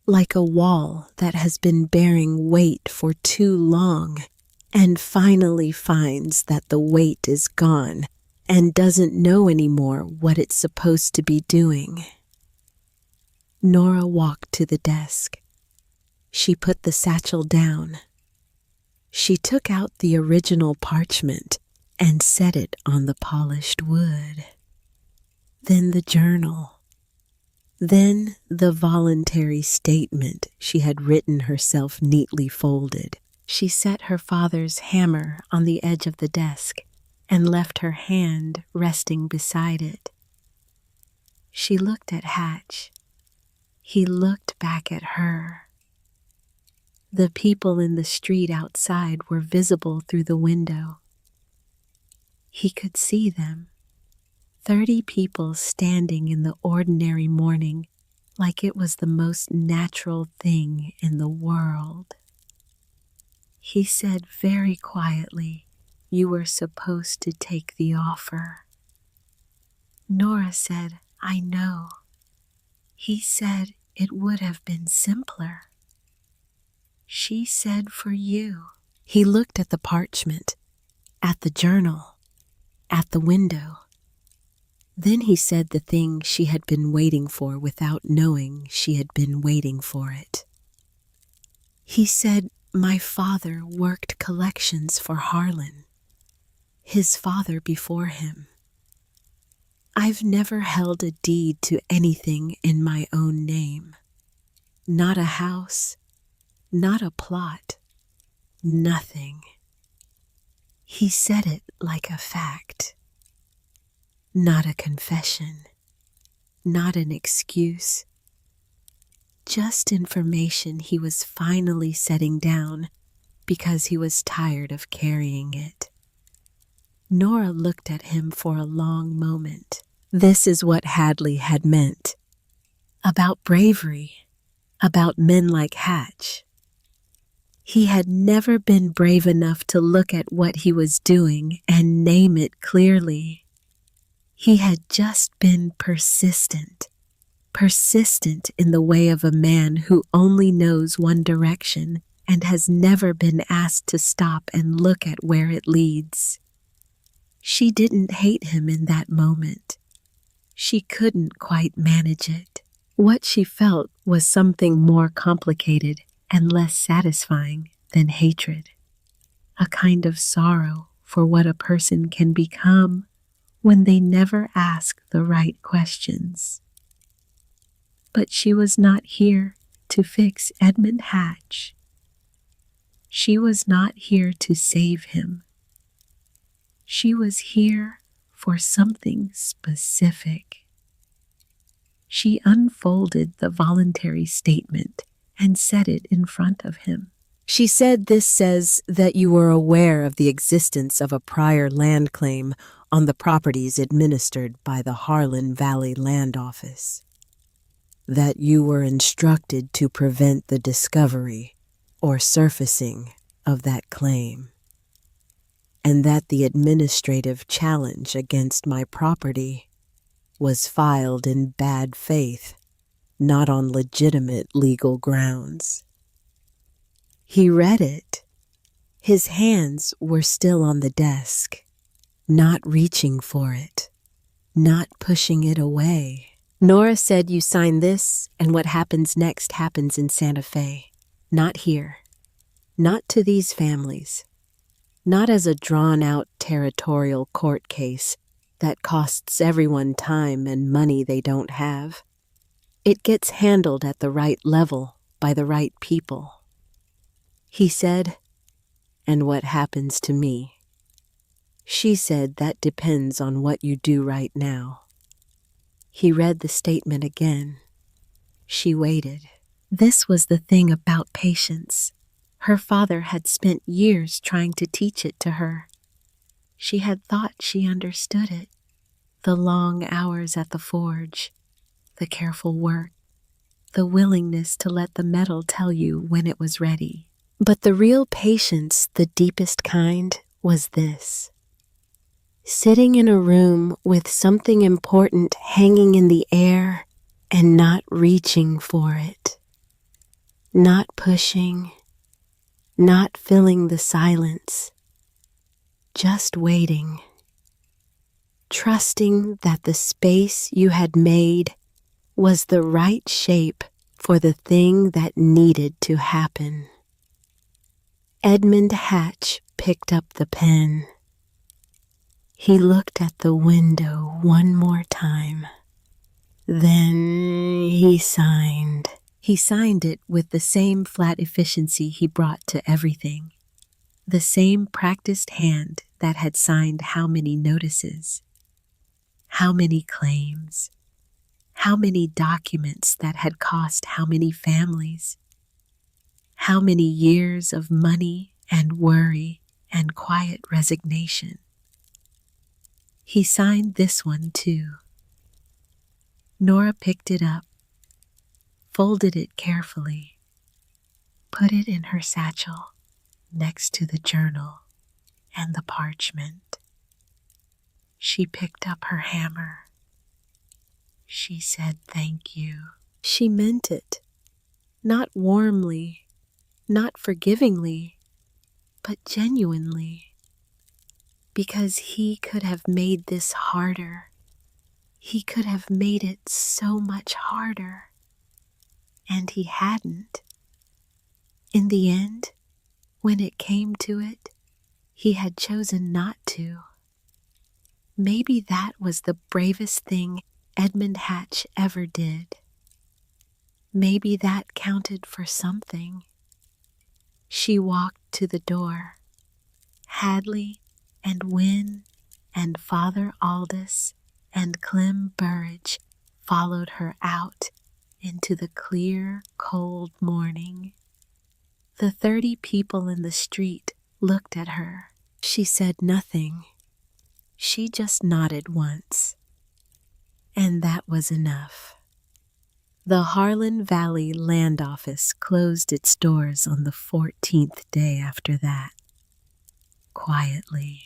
Like a wall that has been bearing weight for too long and finally finds that the weight is gone and doesn't know anymore what it's supposed to be doing. Nora walked to the desk. She put the satchel down. She took out the original parchment and set it on the polished wood. Then the journal. Then the voluntary statement she had written herself neatly folded. She set her father's hammer on the edge of the desk and left her hand resting beside it. She looked at Hatch. He looked back at her. The people in the street outside were visible through the window. He could see them. 30 people standing in the ordinary morning like it was the most natural thing in the world. He said very quietly, "You were supposed to take the offer." Nora said, "I know." He said it would have been simpler. She said, "For you." He looked at the parchment, at the journal, at the window. Then he said the thing she had been waiting for without knowing she had been waiting for it. He said, "My father worked collections for Harlan, his father before him. I've never held a deed to anything in my own name. Not a house, not a plot, nothing." He said it like a fact. Not a confession, not an excuse. Just information he was finally setting down because he was tired of carrying it. Nora looked at him for a long moment. This is what Hadley had meant. About bravery, about men like Hatch. He had never been brave enough to look at what he was doing and name it clearly. He had just been persistent in the way of a man who only knows one direction and has never been asked to stop and look at where it leads. She didn't hate him in that moment. She couldn't quite manage it. What she felt was something more complicated and less satisfying than hatred. A kind of sorrow for what a person can become when they never ask the right questions. But she was not here to fix Edmund Hatch. She was not here to save him. She was here for something specific. She unfolded the voluntary statement and set it in front of him. She said, "This says that you were aware of the existence of a prior land claim on the properties administered by the Harlan Valley Land Office." that you were instructed to prevent the discovery or surfacing of that claim, and that the administrative challenge against my property was filed in bad faith, not on legitimate legal grounds. He read it. His hands were still on the desk, not reaching for it, not pushing it away. Nora said you sign this and what happens next happens in Santa Fe, not here, not to these families, not as a drawn-out territorial court case that costs everyone time and money they don't have. It gets handled at the right level by the right people. He said, and what happens to me? She said that depends on what you do right now. He read the statement again. She waited. This was the thing about patience. Her father had spent years trying to teach it to her. She had thought she understood it. The long hours at the forge, the careful work, the willingness to let the metal tell you when it was ready. But the real patience, the deepest kind, was this. Sitting in a room with something important hanging in the air and not reaching for it, not pushing, not filling the silence, just waiting, trusting that the space you had made was the right shape for the thing that needed to happen. Edmund Hatch picked up the pen. He looked at the window one more time. Then he signed. He signed it with the same flat efficiency he brought to everything. The same practiced hand that had signed how many notices, how many claims, how many documents that had cost how many families, how many years of money and worry and quiet resignation. He signed this one too. Nora picked it up, folded it carefully, put it in her satchel next to the journal and the parchment. She picked up her hammer. She said thank you. She meant it, not warmly, not forgivingly, but genuinely. Because he could have made this harder. He could have made it so much harder. And he hadn't. In the end, when it came to it, he had chosen not to. Maybe that was the bravest thing Edmund Hatch ever did. Maybe that counted for something. She walked to the door. Hadley and Wynne and Father Aldous and Clem Burridge followed her out into the clear, cold morning. The 30 people in the street looked at her. She said nothing. She just nodded once. And that was enough. The Harlan Valley Land Office closed its doors on the 14th day after that. Quietly.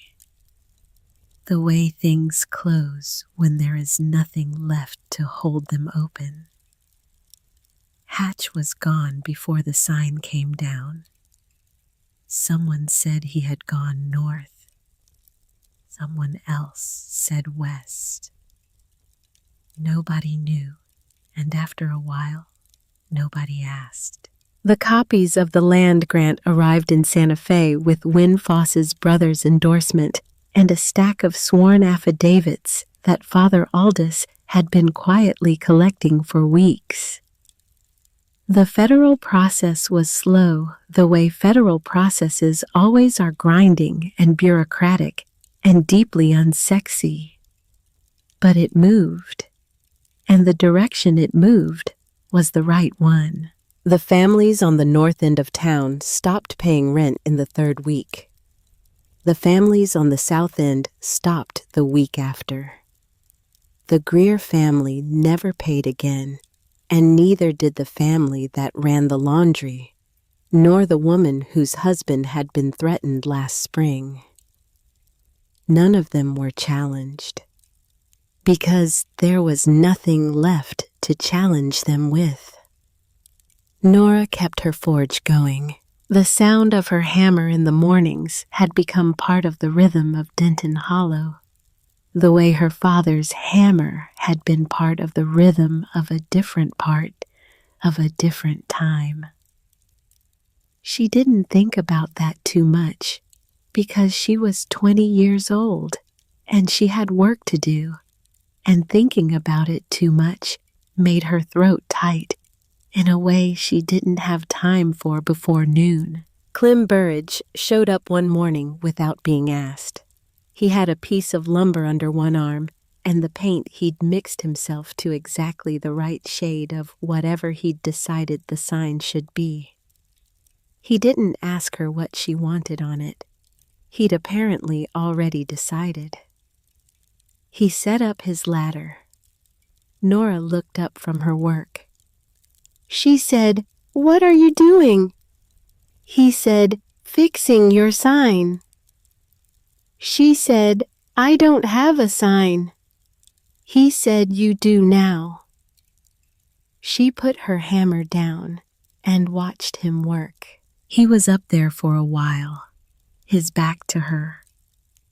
The way things close when there is nothing left to hold them open. Hatch was gone before the sign came down. Someone said he had gone north. Someone else said west. Nobody knew, and after a while, nobody asked. The copies of the land grant arrived in Santa Fe with Win Foss's brother's endorsement and a stack of sworn affidavits that Father Aldous had been quietly collecting for weeks. The federal process was slow, the way federal processes always are, grinding and bureaucratic and deeply unsexy. But it moved, and the direction it moved was the right one. The families on the north end of town stopped paying rent in the 3rd week. The families on the south end stopped the week after. The Greer family never paid again, and neither did the family that ran the laundry, nor the woman whose husband had been threatened last spring. None of them were challenged, because there was nothing left to challenge them with. Nora kept her forge going. The sound of her hammer in the mornings had become part of the rhythm of Denton Hollow, the way her father's hammer had been part of the rhythm of a different part of a different time. She didn't think about that too much, because she was 20 years old and she had work to do, and thinking about it too much made her throat tight in a way she didn't have time for before noon. Clem Burridge showed up one morning without being asked. He had a piece of lumber under one arm and the paint he'd mixed himself to exactly the right shade of whatever he'd decided the sign should be. He didn't ask her what she wanted on it. He'd apparently already decided. He set up his ladder. Nora looked up from her work. She said, "What are you doing?" He said, "Fixing your sign." She said, "I don't have a sign." He said, "You do now." She put her hammer down and watched him work. He was up there for a while, his back to her,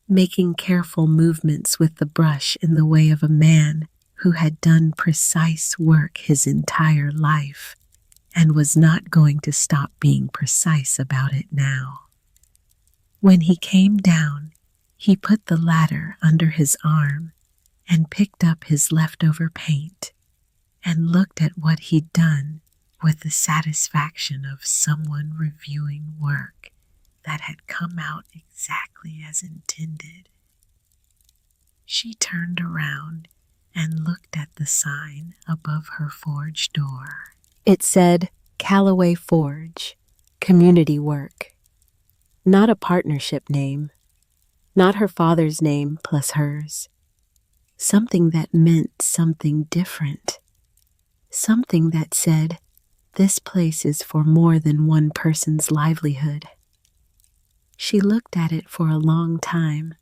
making careful movements with the brush in the way of a man who had done precise work his entire life and was not going to stop being precise about it now. When he came down, he put the ladder under his arm and picked up his leftover paint and looked at what he'd done with the satisfaction of someone reviewing work that had come out exactly as intended. She turned around and looked at the sign above her forge door. It said, "Callaway Forge, Community Work." Not a partnership name, not her father's name plus hers. Something that meant something different. Something that said, this place is for more than one person's livelihood. She looked at it for a long time.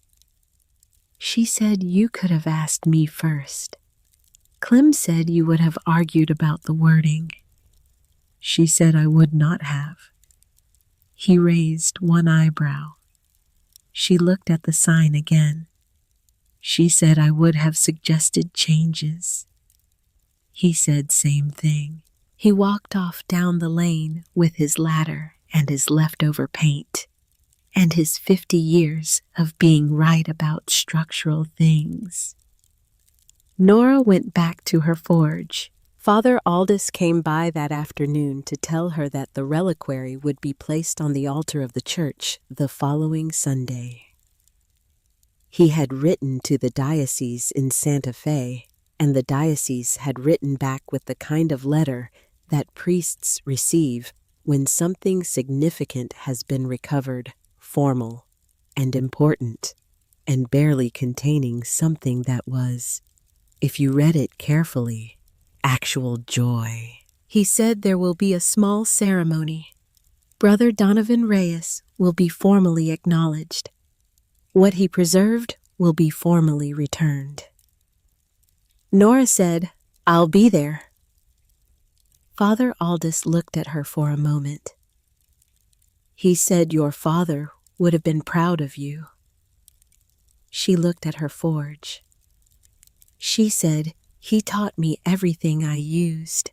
She said, "You could have asked me first." Clem said you would have argued about the wording. She said I would not have. He raised one eyebrow. She looked at the sign again. She said I would have suggested changes. He said same thing. He walked off down the lane with his ladder and his leftover paint and his 50 years of being right about structural things. Nora went back to her forge. Father Aldous came by that afternoon to tell her that the reliquary would be placed on the altar of the church the following Sunday. He had written to the diocese in Santa Fe, and the diocese had written back with the kind of letter that priests receive when something significant has been recovered, formal and important, and barely containing something that was, if you read it carefully, actual joy. He said there will be a small ceremony. Brother Donovan Reyes will be formally acknowledged. What he preserved will be formally returned. Nora said, "I'll be there." Father Aldous looked at her for a moment. He said your father would have been proud of you. She looked at her forge. She said, "He taught me everything I used."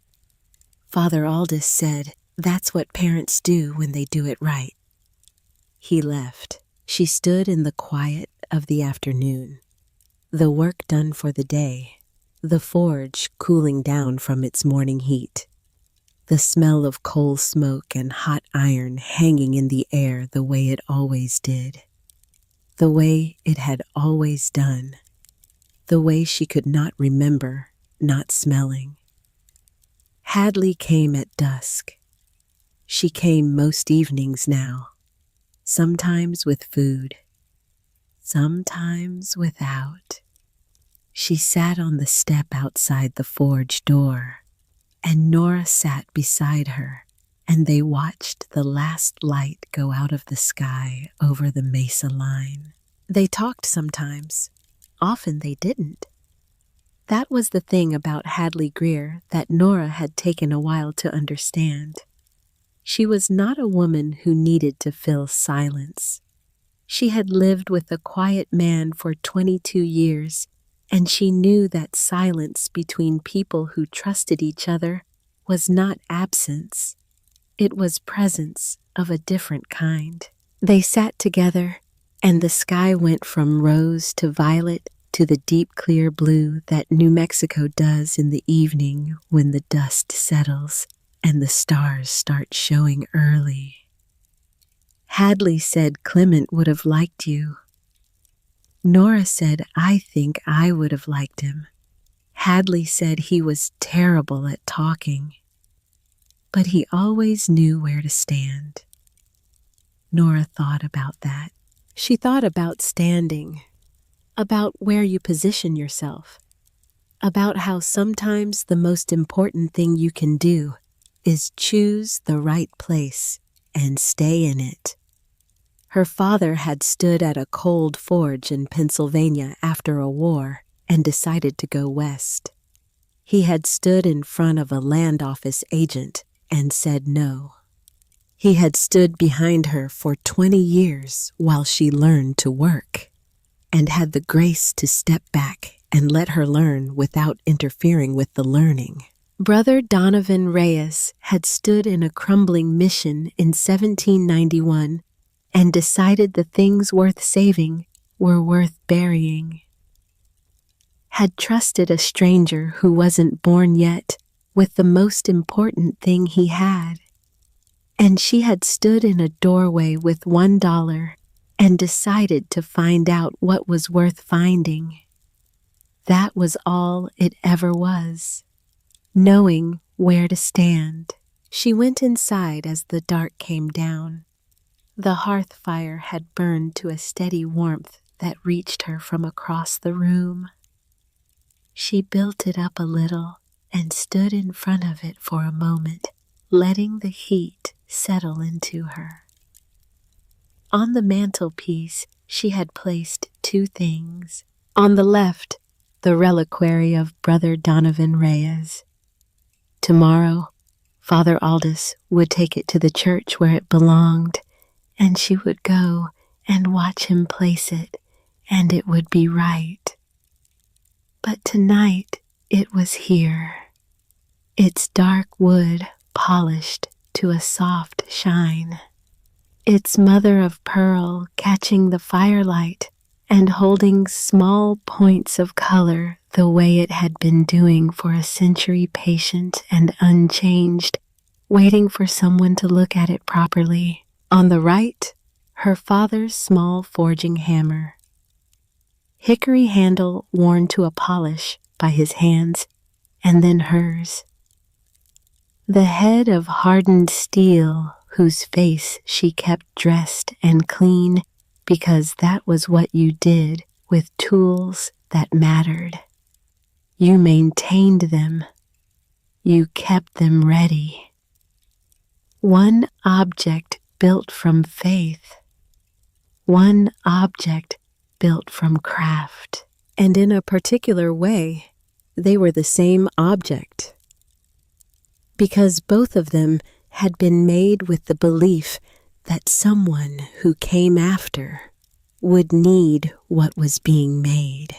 Father Aldous said, "That's what parents do when they do it right." He left. She stood in the quiet of the afternoon, the work done for the day, the forge cooling down from its morning heat, the smell of coal smoke and hot iron hanging in the air the way it always did, the way it had always done, the way she could not remember not smelling. Hadley came at dusk. She came most evenings now, sometimes with food, sometimes without. She sat on the step outside the forge door. and Nora sat beside her, and they watched the last light go out of the sky over the mesa line. They talked sometimes. Often they didn't. That was the thing about Hadley Greer that Nora had taken a while to understand. She was not a woman who needed to fill silence. She had lived with a quiet man for 22 years, and she knew that silence between people who trusted each other was not absence. It was presence of a different kind. They sat together, and the sky went from rose to violet to the deep clear blue that New Mexico does in the evening when the dust settles and the stars start showing early. Hadley said Clement would have liked you. Nora said, I think I would have liked him. Hadley said he was terrible at talking, but he always knew where to stand. Nora thought about that. She thought about standing, about where you position yourself, about how sometimes the most important thing you can do is choose the right place and stay in it. Her father had stood at a cold forge in Pennsylvania after a war and decided to go west. He had stood in front of a land office agent and said no. He had stood behind her for 20 years while she learned to work, and had the grace to step back and let her learn without interfering with the learning. Brother Donovan Reyes had stood in a crumbling mission in 1791 and decided the things worth saving were worth burying. Had trusted a stranger who wasn't born yet with the most important thing he had. And she had stood in a doorway with $1 and decided to find out what was worth finding. That was all it ever was, knowing where to stand. She went inside as the dark came down. The hearth fire had burned to a steady warmth that reached her from across the room. She built it up a little and stood in front of it for a moment, letting the heat settle into her. On the mantelpiece, she had placed 2 things. On the left, the reliquary of Brother Donovan Reyes. Tomorrow, Father Aldous would take it to the church where it belonged, and she would go and watch him place it, and it would be right. But tonight, it was here. Its dark wood polished to a soft shine. Its mother of pearl catching the firelight and holding small points of color the way it had been doing for a century, patient and unchanged, waiting for someone to look at it properly. On the right, her father's small forging hammer. Hickory handle worn to a polish by his hands and then hers. The head of hardened steel whose face she kept dressed and clean because that was what you did with tools that mattered. You maintained them. You kept them ready. One object built from faith. One object built from craft. And in a particular way, they were the same object. Because both of them had been made with the belief that someone who came after would need what was being made.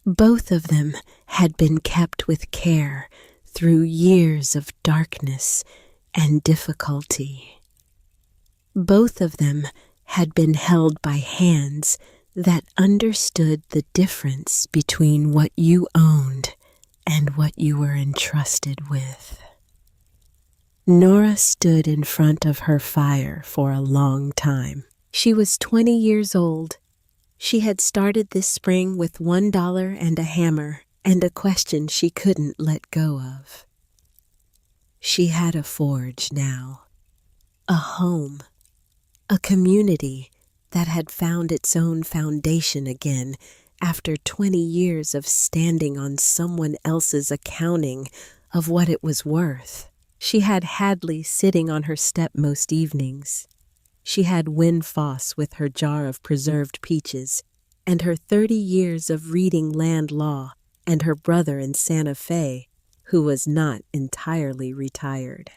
Both of them had been kept with care through years of darkness and difficulty. Both of them had been held by hands that understood the difference between what you owned and what you were entrusted with. Nora stood in front of her fire for a long time. She was 20 years old. She had started this spring with $1 and a hammer and a question she couldn't let go of. She had a forge now, a home, a community that had found its own foundation again after 20 years of standing on someone else's accounting of what it was worth. She had Hadley sitting on her step most evenings. She had Win Foss with her jar of preserved peaches, and her 30 years of reading land law, and her brother in Santa Fe, who was not entirely retired.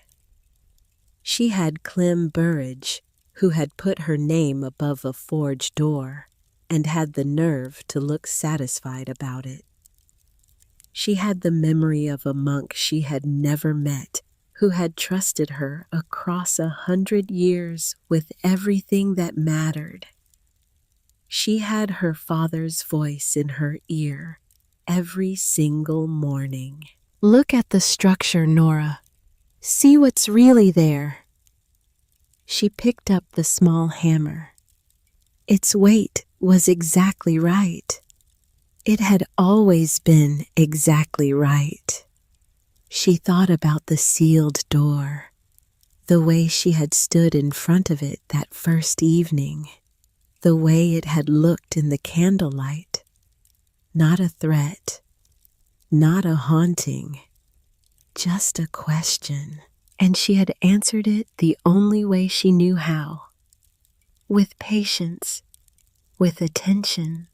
She had Clem Burridge, who had put her name above a forge door, and had the nerve to look satisfied about it. She had the memory of a monk she had never met, who had trusted her across 100 years with everything that mattered. She had her father's voice in her ear every single morning. Look at the structure, Nora. See what's really there. She picked up the small hammer. Its weight was exactly right. It had always been exactly right. She thought about the sealed door, the way she had stood in front of it that first evening, the way it had looked in the candlelight. Not a threat, not a haunting, just a question. And she had answered it the only way she knew how, with patience, with attention,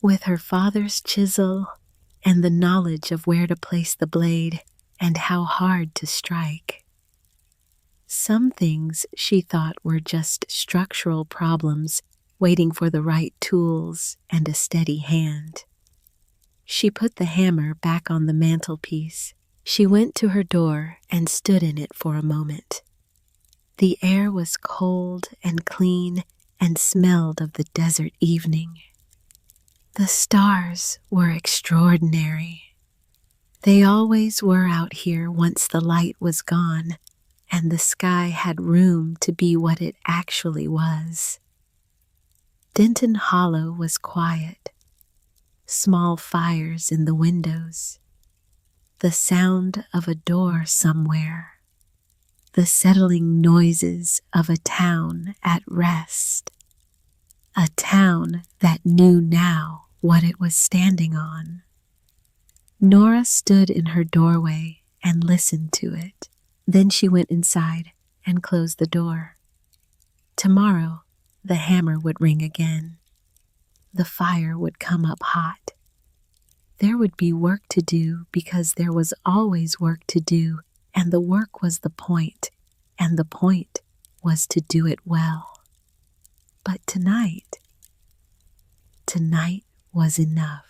with her father's chisel and the knowledge of where to place the blade and how hard to strike. Some things she thought were just structural problems waiting for the right tools and a steady hand. She put the hammer back on the mantelpiece. She went to her door and stood in it for a moment. The air was cold and clean and smelled of the desert evening. The stars were extraordinary. They always were out here once the light was gone and the sky had room to be what it actually was. Denton Hollow was quiet. Small fires in the windows. The sound of a door somewhere. The settling noises of a town at rest. A town that knew now what it was standing on. Nora stood in her doorway and listened to it. Then she went inside and closed the door. Tomorrow, the hammer would ring again. The fire would come up hot. There would be work to do because there was always work to do, and the work was the point, and the point was to do it well. But tonight was enough.